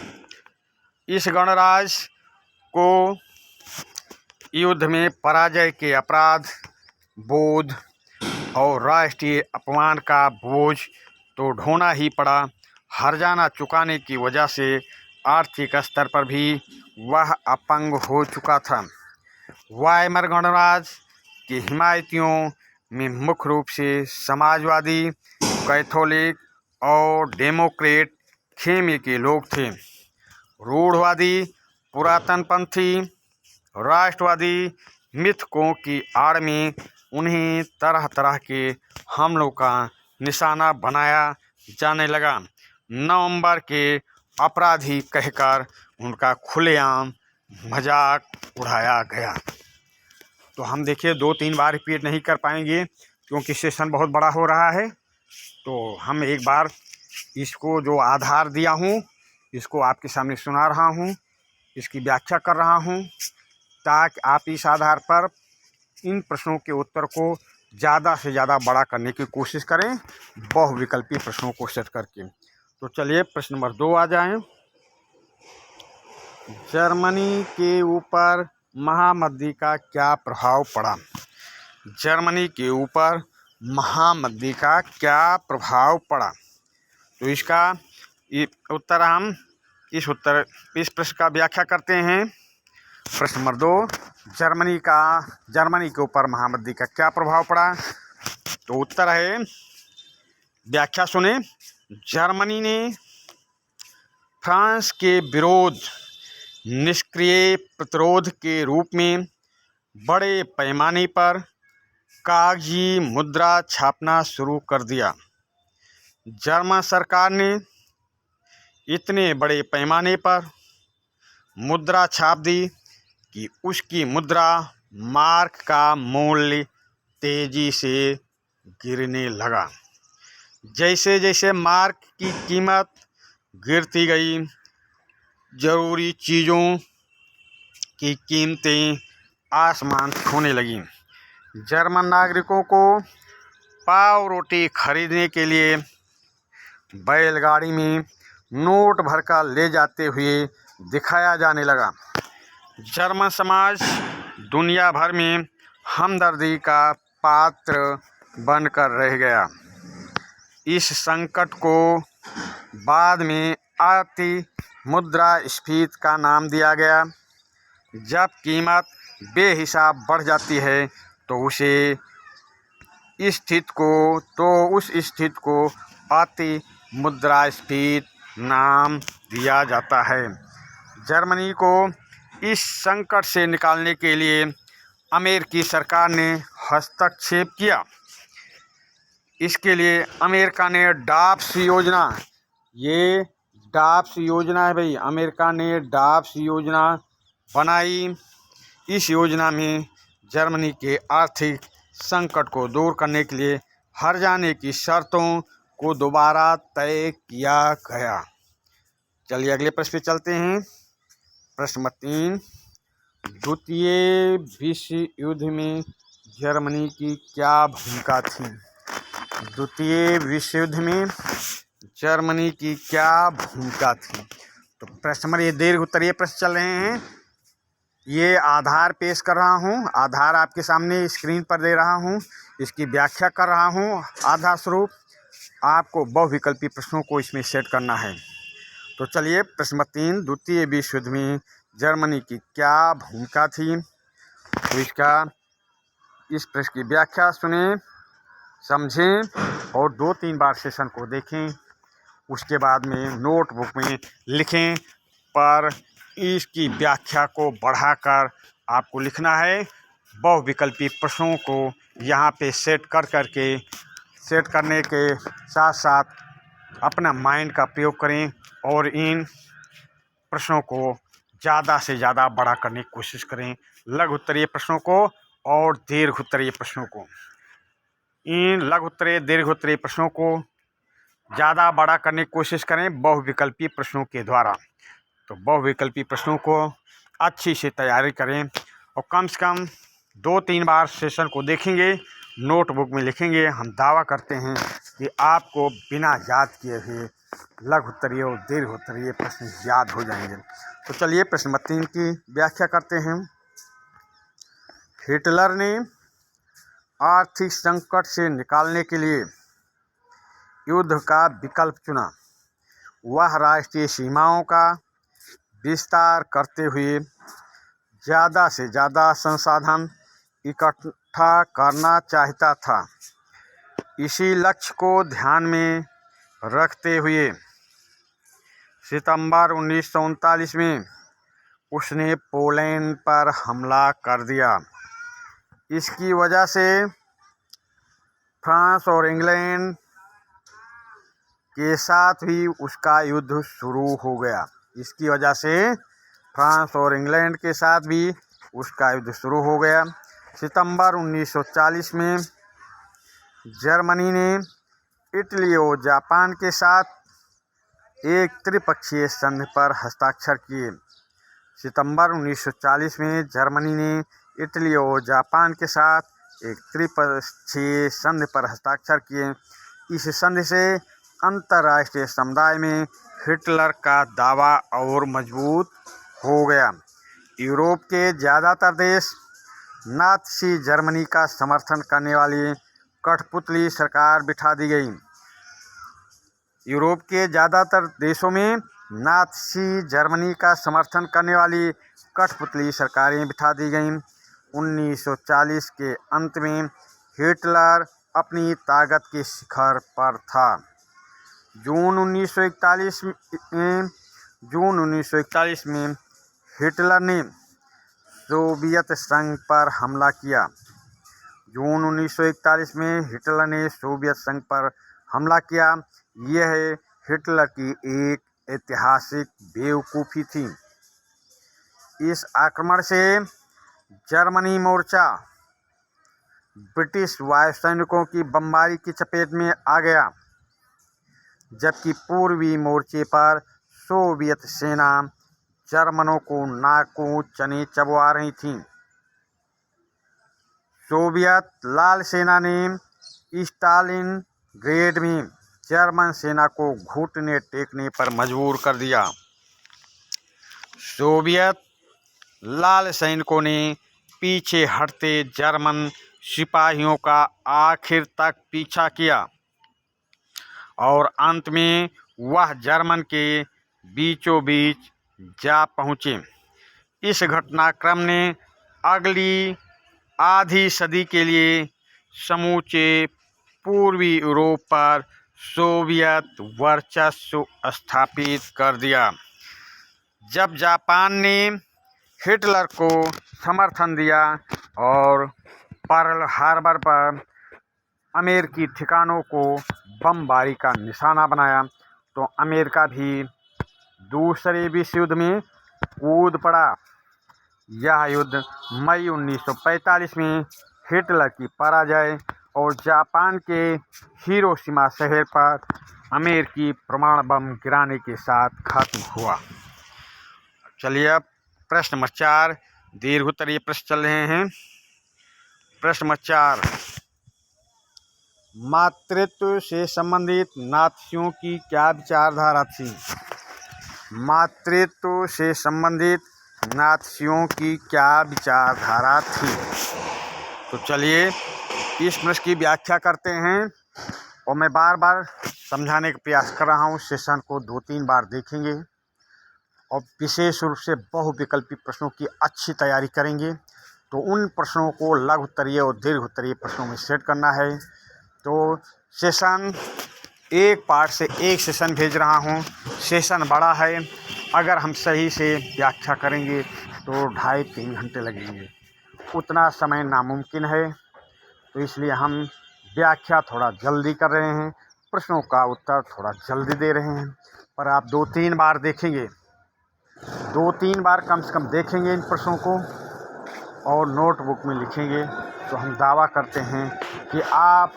इस गणराज्य को युद्ध में पराजय के अपराध बोध और राष्ट्रीय अपमान का बोझ तो ढोना ही पड़ा। हर्जाना चुकाने की वजह से आर्थिक स्तर पर भी वह अपंग हो चुका था। वाइमर गणराज्य के हिमायतियों में मुख्य रूप से समाजवादी, कैथोलिक और डेमोक्रेट खेमे के लोग थे। रूढ़वादी, पुरातनपंथी, राष्ट्रवादी मिथकों की आड़ में उन्हें तरह तरह के हमलों का निशाना बनाया जाने लगा। नवंबर के अपराधी कहकर उनका खुलेआम मजाक उड़ाया गया। तो हम देखिए 2-3 बार रिपीट नहीं कर पाएंगे क्योंकि सेशन बहुत बड़ा हो रहा है, तो हम एक बार इसको जो आधार दिया हूँ इसको आपके सामने सुना रहा हूँ, इसकी व्याख्या कर रहा हूँ, ताकि आप इस आधार पर इन प्रश्नों के उत्तर को ज़्यादा से ज़्यादा बड़ा करने की कोशिश करें, बहुविकल्पी प्रश्नों को सेट करके। तो चलिए प्रश्न नंबर 2 आ जाएं। जर्मनी के ऊपर महामंदी का क्या प्रभाव पड़ा? जर्मनी के ऊपर महामंदी का क्या प्रभाव पड़ा? तो इसका उत्तर हम इस प्रश्न का व्याख्या करते हैं। प्रश्न नंबर 2, जर्मनी के ऊपर महामंदी का क्या प्रभाव पड़ा? तो उत्तर है, व्याख्या सुने। जर्मनी ने फ्रांस के विरोध निष्क्रिय प्रतिरोध के रूप में बड़े पैमाने पर कागजी मुद्रा छापना शुरू कर दिया। जर्मन सरकार ने इतने बड़े पैमाने पर मुद्रा छाप दी कि उसकी मुद्रा मार्क का मूल्य तेजी से गिरने लगा। जैसे जैसे मार्क की कीमत गिरती गई, ज़रूरी चीज़ों की कीमतें आसमान छूने लगीं। जर्मन नागरिकों को पाव रोटी खरीदने के लिए बैलगाड़ी में नोट भरकर ले जाते हुए दिखाया जाने लगा। जर्मन समाज दुनिया भर में हमदर्दी का पात्र बनकर रह गया। इस संकट को बाद में अति मुद्रास्फीति का नाम दिया गया। जब कीमत बेहिसाब बढ़ जाती है तो उस स्थिति को अति मुद्रास्फीति नाम दिया जाता है। जर्मनी को इस संकट से निकालने के लिए अमेरिकी सरकार ने हस्तक्षेप किया। इसके लिए अमेरिका ने डॉप्स योजना, ये डॉप्स योजना है भाई, अमेरिका ने डॉप्स योजना बनाई। इस योजना में जर्मनी के आर्थिक संकट को दूर करने के लिए हर्जाने की शर्तों को दोबारा तय किया गया। चलिए अगले प्रश्न पे चलते हैं। प्रश्न नंबर 3, द्वितीय विश्व युद्ध में जर्मनी की क्या भूमिका थी? द्वितीय विश्व युद्ध में जर्मनी की क्या भूमिका थी? तो प्रश्न नंबर, ये दीर्घ उत्तरीय प्रश्न चल रहे हैं। ये आधार पेश कर रहा हूँ, आधार आपके सामने स्क्रीन पर दे रहा हूँ, इसकी व्याख्या कर रहा हूँ। आधार स्वरूप आपको बहुविकल्पी प्रश्नों को इसमें सेट करना है। तो चलिए प्रश्न नंबर 3, द्वितीय विश्व युद्ध में जर्मनी की क्या भूमिका थी? तो इस प्रश्न की व्याख्या सुने, समझें और 2-3 बार सेशन को देखें। उसके बाद में नोटबुक में लिखें, पर इसकी व्याख्या को बढ़ाकर आपको लिखना है। बहुविकल्पी प्रश्नों को यहाँ पे सेट करने के साथ साथ अपना माइंड का प्रयोग करें और इन प्रश्नों को ज़्यादा से ज़्यादा बड़ा करने की कोशिश करें। लघु उत्तरीय प्रश्नों को और दीर्घ उत्तरीय प्रश्नों को, इन लघु उत्तरीय दीर्घ उत्तरीय प्रश्नों को ज़्यादा बड़ा करने की कोशिश करें बहुविकल्पी प्रश्नों के द्वारा। तो बहुविकल्पी प्रश्नों को अच्छी से तैयारी करें और कम से कम 2-3 बार सेशन को देखेंगे, नोटबुक में लिखेंगे। हम दावा करते हैं कि आपको बिना याद किए हुए लघु उत्तरीय और दीर्घ उत्तरीय प्रश्न याद हो जाएंगे। तो चलिए प्रश्न नंबर 3 की व्याख्या करते हैं। हिटलर ने आर्थिक संकट से निकालने के लिए युद्ध का विकल्प चुना। वह राष्ट्रीय सीमाओं का विस्तार करते हुए ज़्यादा से ज़्यादा संसाधन इकट्ठा करना चाहता था। इसी लक्ष्य को ध्यान में रखते हुए सितंबर 1939 में उसने पोलैंड पर हमला कर दिया। इसकी वजह से फ्रांस और इंग्लैंड के साथ भी उसका युद्ध शुरू हो गया। इसकी वजह से फ्रांस और इंग्लैंड के साथ भी उसका युद्ध शुरू हो गया। सितंबर 1940 में जर्मनी ने इटली और जापान के साथ एक त्रिपक्षीय संधि पर हस्ताक्षर किए। सितंबर 1940 में जर्मनी ने इटली और जापान के साथ एक त्रिपक्षीय संधि पर हस्ताक्षर किए। इस संधि से अंतर्राष्ट्रीय समुदाय में हिटलर का दावा और मजबूत हो गया। यूरोप के ज़्यादातर देश नाज़ी जर्मनी का समर्थन करने वाली कठपुतली सरकार बिठा दी गई। यूरोप के ज़्यादातर देशों में नाज़ी जर्मनी का समर्थन करने वाली कठपुतली सरकारें बिठा दी गईं। 1940 के अंत में हिटलर अपनी ताकत के शिखर पर था। जून 1941 में हिटलर ने सोवियत संघ पर हमला किया। जून 1941 में हिटलर ने सोवियत संघ पर हमला किया। यह हिटलर की एक ऐतिहासिक बेवकूफ़ी थी। इस आक्रमण से जर्मनी मोर्चा ब्रिटिश वायुसैनिकों की बमबारी की चपेट में आ गया, जबकि पूर्वी मोर्चे पर सोवियत सेना जर्मनों को नाकों चने चबवा रही थी। सोवियत लाल सेना ने स्टालिनग्रेड में जर्मन सेना को घुटने टेकने पर मजबूर कर दिया। सोवियत लाल सैनिकों ने पीछे हटते जर्मन सिपाहियों का आखिर तक पीछा किया और अंत में वह जर्मन के बीचों बीच जा पहुँचे। इस घटनाक्रम ने अगली आधी सदी के लिए समूचे पूर्वी यूरोप पर सोवियत वर्चस्व स्थापित कर दिया। जब जापान ने हिटलर को समर्थन दिया और पर्ल हार्बर पर अमेरिकी ठिकानों को बमबारी का निशाना बनाया, तो अमेरिका भी दूसरे विश्व युद्ध में कूद पड़ा। यह युद्ध मई 1945 में हिटलर की पराजय और जापान के हिरोशिमा शहर पर अमेरिकी परमाणु बम गिराने के साथ खत्म हुआ। चलिए अब प्रश्न नंबर 4 दीर्घ उत्तरीय प्रश्न चल रहे हैं। प्रश्न नंबर 4, मातृत्व से संबंधित नाथियों की क्या विचारधारा थी? मातृत्व से संबंधित नाथियों की क्या विचारधारा थी? तो चलिए इस प्रश्न की व्याख्या करते हैं और मैं बार बार समझाने का प्रयास कर रहा हूँ। सेशन को 2-3 बार देखेंगे और विशेष रूप से बहुविकल्पी प्रश्नों की अच्छी तैयारी करेंगे। तो उन प्रश्नों को लघु उत्तरीय और दीर्घ उत्तरीय प्रश्नों में सेट करना है। तो सेशन एक पार्ट से एक सेशन भेज रहा हूँ। सेशन बड़ा है, अगर हम सही से व्याख्या करेंगे तो 2.5-3 घंटे लगेंगे। उतना समय नामुमकिन है, तो इसलिए हम व्याख्या थोड़ा जल्दी कर रहे हैं, प्रश्नों का उत्तर थोड़ा जल्दी दे रहे हैं। पर आप 2-3 बार देखेंगे, 2-3 बार कम से कम देखेंगे इन प्रश्नों को और नोटबुक में लिखेंगे, तो हम दावा करते हैं कि आप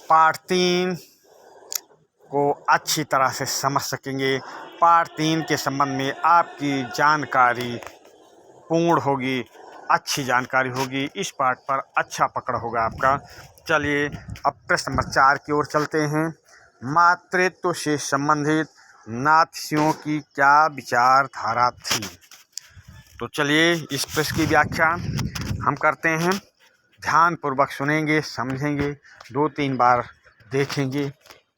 पार्ट 3 को अच्छी तरह से समझ सकेंगे। पार्ट 3 के संबंध में आपकी जानकारी पूर्ण होगी, अच्छी जानकारी होगी। इस पार्ट पर अच्छा पकड़ होगा आपका। चलिए अब प्रश्न नंबर 4 की ओर चलते हैं। मातृत्व से संबंधित नाथियों की क्या विचारधारा थी? तो चलिए इस प्रश्न की व्याख्या हम करते हैं। ध्यानपूर्वक सुनेंगे, समझेंगे, 2-3 बार देखेंगे,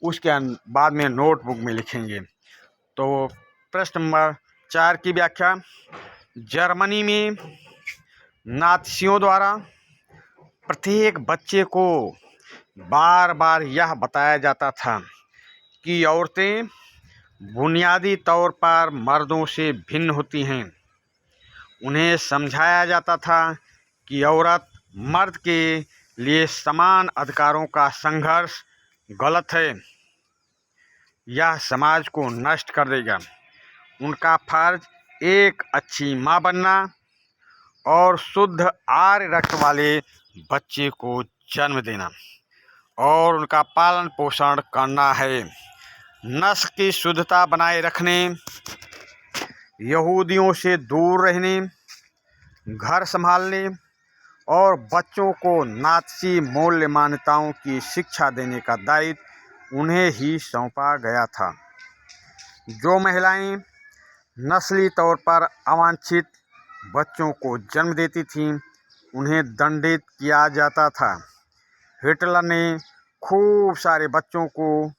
उसके बाद में नोटबुक में लिखेंगे। तो प्रश्न नंबर 4 की व्याख्या। जर्मनी में नाथियों द्वारा प्रत्येक बच्चे को बार बार यह बताया जाता था कि औरतें बुनियादी तौर पर मर्दों से भिन्न होती हैं। उन्हें समझाया जाता था कि औरत मर्द के लिए समान अधिकारों का संघर्ष गलत है, यह समाज को नष्ट कर देगा। उनका फर्ज एक अच्छी माँ बनना और शुद्ध आर्य रक्त वाले बच्चे को जन्म देना और उनका पालन पोषण करना है। नस्ल की शुद्धता बनाए रखने, यहूदियों से दूर रहने, घर संभालने और बच्चों को नात्सी मूल्य मान्यताओं की शिक्षा देने का दायित्व उन्हें ही सौंपा गया था। जो महिलाएं नस्ली तौर पर अवांछित बच्चों को जन्म देती थीं, उन्हें दंडित किया जाता था। हिटलर ने खूब सारे बच्चों को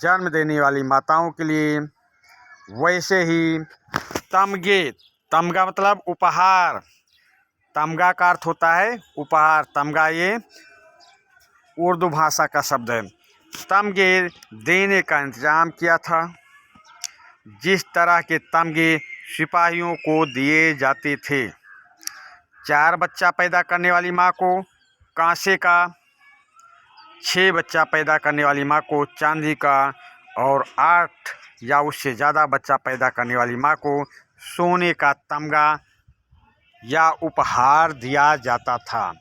जन्म देने वाली माताओं के लिए वैसे ही तमगा मतलब उपहार, तमगा का अर्थ होता है उपहार। तमगा ये उर्दू भाषा का शब्द है। तमगे देने का इंतजाम किया था। जिस तरह के तमगे सिपाहियों को दिए जाते थे। 4 बच्चा पैदा करने वाली माँ को कांसे का, 6 बच्चा पैदा करने वाली माँ को चांदी का और 8 या उससे ज़्यादा बच्चा पैदा करने वाली माँ को सोने का तमगा या उपहार दिया जाता था।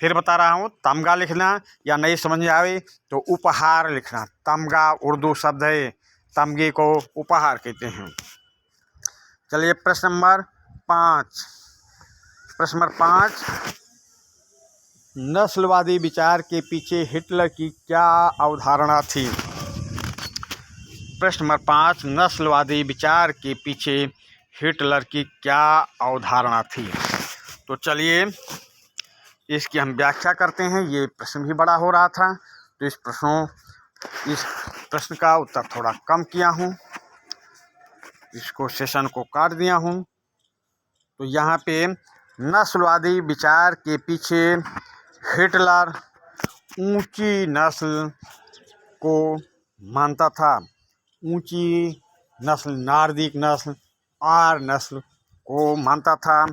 फिर बता रहा हूँ, तमगा लिखना या नहीं समझ में आवे तो उपहार लिखना। तमगा उर्दू शब्द है, तमगे को उपहार कहते हैं। चलिए प्रश्न नंबर 5। नस्लवादी विचार के पीछे हिटलर की क्या अवधारणा थी? प्रश्न नंबर 5, नस्लवादी विचार के पीछे हिटलर की क्या अवधारणा थी? तो चलिए इसकी हम व्याख्या करते हैं। ये प्रश्न भी बड़ा हो रहा था तो इस प्रश्न का उत्तर थोड़ा कम किया हूँ, इसको सेशन को काट दिया हूँ। तो यहाँ पे नस्लवादी विचार के पीछे हिटलर ऊंची नस्ल को मानता था। ऊंची नस्ल, नार्दिक नस्ल, आर नस्ल को मानता था।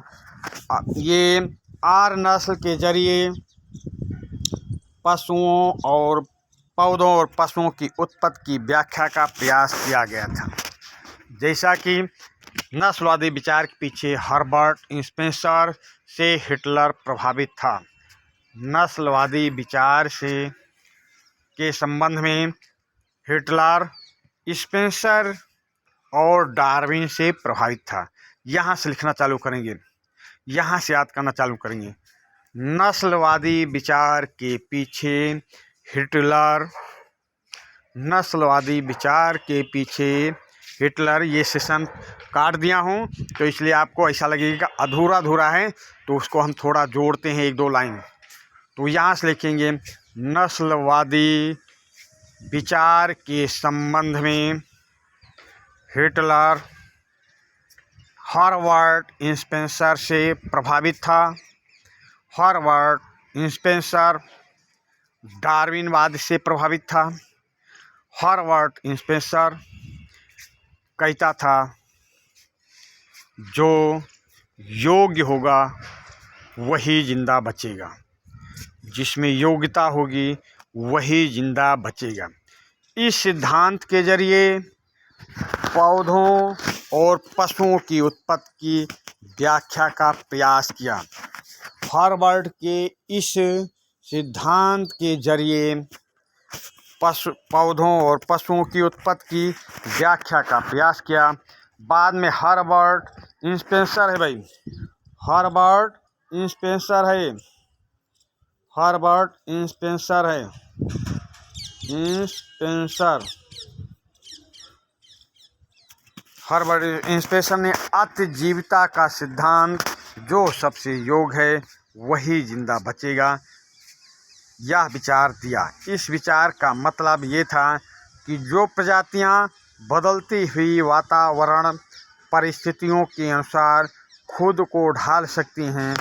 ये आर नस्ल के जरिए पशुओं और पौधों और पशुओं की उत्पत्ति की व्याख्या का प्रयास किया गया था। जैसा कि नस्लवादी विचार के पीछे हर्बर्ट स्पेंसर से हिटलर प्रभावित था। नस्लवादी विचार के संबंध में हिटलर स्पेंसर और डार्विन से प्रभावित था। यहाँ से लिखना चालू करेंगे, यहाँ से याद करना चालू करेंगे। नस्लवादी विचार के पीछे हिटलर, नस्लवादी विचार के पीछे हिटलर। ये सेशन काट दिया हूँ तो इसलिए आपको ऐसा लगेगा अधूरा अधूरा है, तो उसको हम थोड़ा जोड़ते हैं 1-2 लाइन। तो यहाँ से लिखेंगे नस्लवादी विचार के संबंध में हिटलर हर्बर्ट स्पेंसर से प्रभावित था। हर्बर्ट स्पेंसर डार्विनवाद से प्रभावित था। हर्बर्ट स्पेंसर कहता था जो योग्य होगा वही जिंदा बचेगा, जिसमें योग्यता होगी वही जिंदा बचेगा। इस सिद्धांत के जरिए पौधों और पशुओं की उत्पत्ति की व्याख्या का प्रयास किया। हर्बर्ट के इस सिद्धांत के जरिए पौधों और पशुओं की उत्पत्ति की व्याख्या का प्रयास किया। बाद में हर्बर्ट स्पेंसर है भाई, हर्बर्ट स्पेंसर है, हर्बर्ट स्पेंसर है, हर्बर्ट स्पेंसर ने अतिजीविता का सिद्धांत, जो सबसे योग्य है वही जिंदा बचेगा, यह विचार दिया। इस विचार का मतलब ये था कि जो प्रजातियां बदलती हुई वातावरण परिस्थितियों के अनुसार खुद को ढाल सकती हैं,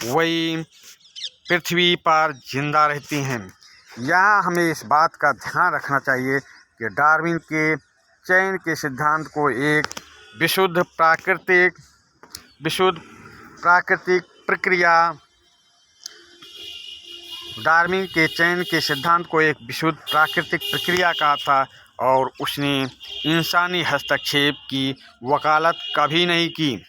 वही पृथ्वी पर जिंदा रहती हैं। यहाँ हमें इस बात का ध्यान रखना चाहिए कि डार्विन के चयन के सिद्धांत को एक विशुद्ध प्राकृतिक प्रक्रिया, डार्विन के चयन के सिद्धांत को एक विशुद्ध प्राकृतिक प्रक्रिया कहा था और उसने इंसानी हस्तक्षेप की वकालत कभी नहीं की।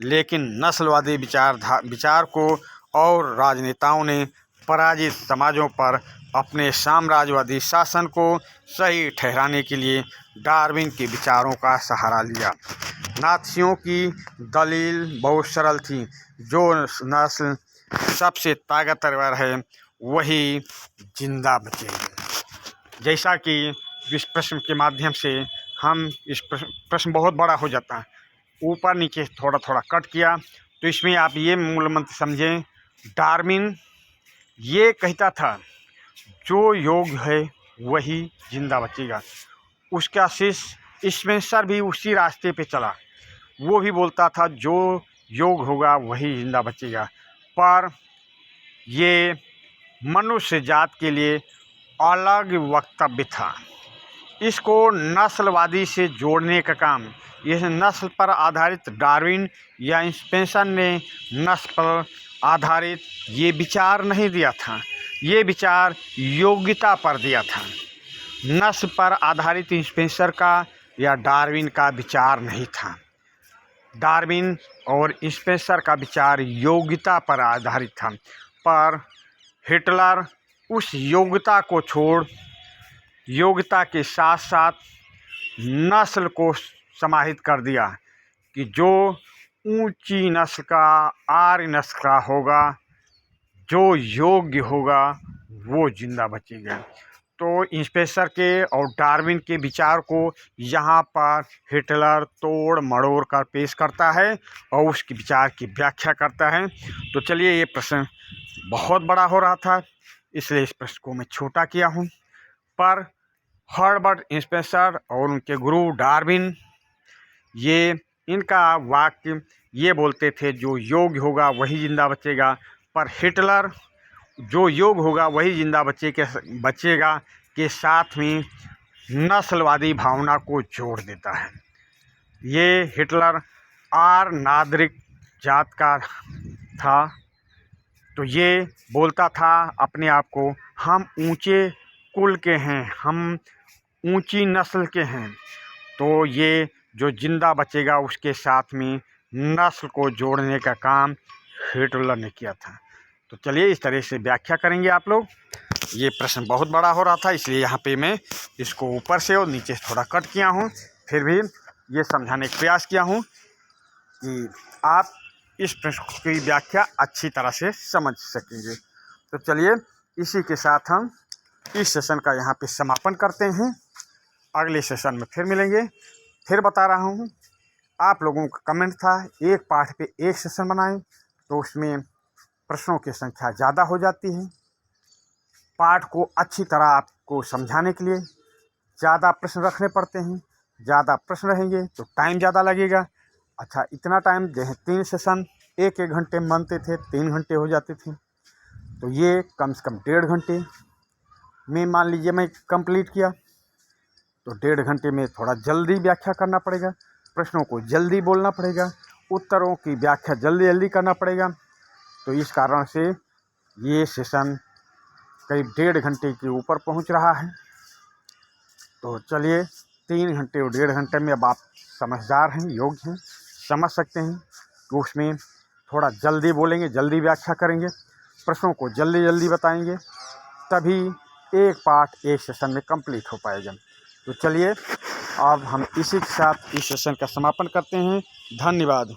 लेकिन नस्लवादी विचार को और राजनेताओं ने पराजित समाजों पर अपने साम्राज्यवादी शासन को सही ठहराने के लिए डार्विन के विचारों का सहारा लिया। नाथियों की दलील बहुत सरल थी, जो नस्ल सबसे ताकतवर है वही जिंदा बचेगी। जैसा कि इस प्रश्न के माध्यम से हम इस प्रश्न बहुत बड़ा हो जाता है, ऊपर नीचे थोड़ा थोड़ा कट किया, तो इसमें आप ये मूल मंत्र समझें। डार्विन ये कहता था जो योग है वही जिंदा बचेगा। उसका शिष्य स्पेंसर भी उसी रास्ते पे चला, वो भी बोलता था जो योग होगा वही जिंदा बचेगा। पर ये मनुष्य जात के लिए अलग वक्तव्य था। इसको नस्लवादी से जोड़ने का काम, यह नस्ल पर आधारित डार्विन या स्पेंसर ने नस्ल पर आधारित ये विचार नहीं दिया था, ये विचार योग्यता पर दिया था। नस्ल पर आधारित स्पेंसर का या डार्विन का विचार नहीं था। डार्विन और स्पेंसर का विचार योग्यता पर आधारित था, पर हिटलर उस योग्यता को छोड़ योग्यता के साथ साथ नस्ल को समाहित कर दिया कि जो ऊंची नस्ल का, आर्य नस्ल का होगा, जो योग्य होगा वो जिंदा बचेगा। तो स्पेंसर के और डार्विन के विचार को यहाँ पर हिटलर तोड़ मड़ोड़ कर पेश करता है और उसके विचार की व्याख्या करता है। तो चलिए, ये प्रश्न बहुत बड़ा हो रहा था, इसलिए इस प्रश्न को मैं छोटा किया हूँ। पर हर्बर्ट स्पेंसर और उनके गुरु डार्विन, ये इनका वाक्य ये बोलते थे जो योग्य होगा वही जिंदा बचेगा, पर हिटलर जो योग होगा वही जिंदा बचेगा के साथ में नस्लवादी भावना को जोड़ देता है। ये हिटलर आर नागरिक जात का था, तो ये बोलता था अपने आप को हम ऊंचे कुल के हैं, हम ऊंची नस्ल के हैं। तो ये जो जिंदा बचेगा उसके साथ में नस्ल को जोड़ने का काम हिटलर ने किया था। तो चलिए, इस तरह से व्याख्या करेंगे आप लोग। ये प्रश्न बहुत बड़ा हो रहा था, इसलिए यहाँ पे मैं इसको ऊपर से और नीचे से थोड़ा कट किया हूँ, फिर भी ये समझाने का प्रयास किया हूँ कि आप इस प्रश्न की व्याख्या अच्छी तरह से समझ सकेंगे। तो चलिए, इसी के साथ हम इस सेशन का यहाँ पे समापन करते हैं। अगले सेशन में फिर मिलेंगे। फिर बता रहा हूँ, आप लोगों का कमेंट था एक पाठ पे एक सेशन बनाएं, तो उसमें प्रश्नों की संख्या ज़्यादा हो जाती है। पाठ को अच्छी तरह आपको समझाने के लिए ज़्यादा प्रश्न रखने पड़ते हैं। ज़्यादा प्रश्न रहेंगे तो टाइम ज़्यादा लगेगा। अच्छा, इतना टाइम जैसे 3 सेशन 1-1 घंटे में बनते थे, 3 घंटे हो जाते थे, तो ये कम से कम 1.5 घंटे में मान लीजिए मैं कंप्लीट किया, तो 1.5 घंटे में थोड़ा जल्दी व्याख्या करना पड़ेगा, प्रश्नों को जल्दी बोलना पड़ेगा, उत्तरों की व्याख्या जल्दी जल्दी करना पड़ेगा। तो इस कारण से ये सेशन करीब 1.5 घंटे के ऊपर पहुंच रहा है। तो चलिए, 3 घंटे और 1.5 घंटे में अब आप समझदार हैं, योग्य हैं, समझ सकते हैं कि उसमें थोड़ा जल्दी बोलेंगे, जल्दी व्याख्या करेंगे, प्रश्नों को जल्दी जल्दी बताएंगे, तभी एक पाठ एक सेशन में कंप्लीट हो पाएगा। तो चलिए, अब हम इसी के साथ इस सेशन का समापन करते हैं। धन्यवाद।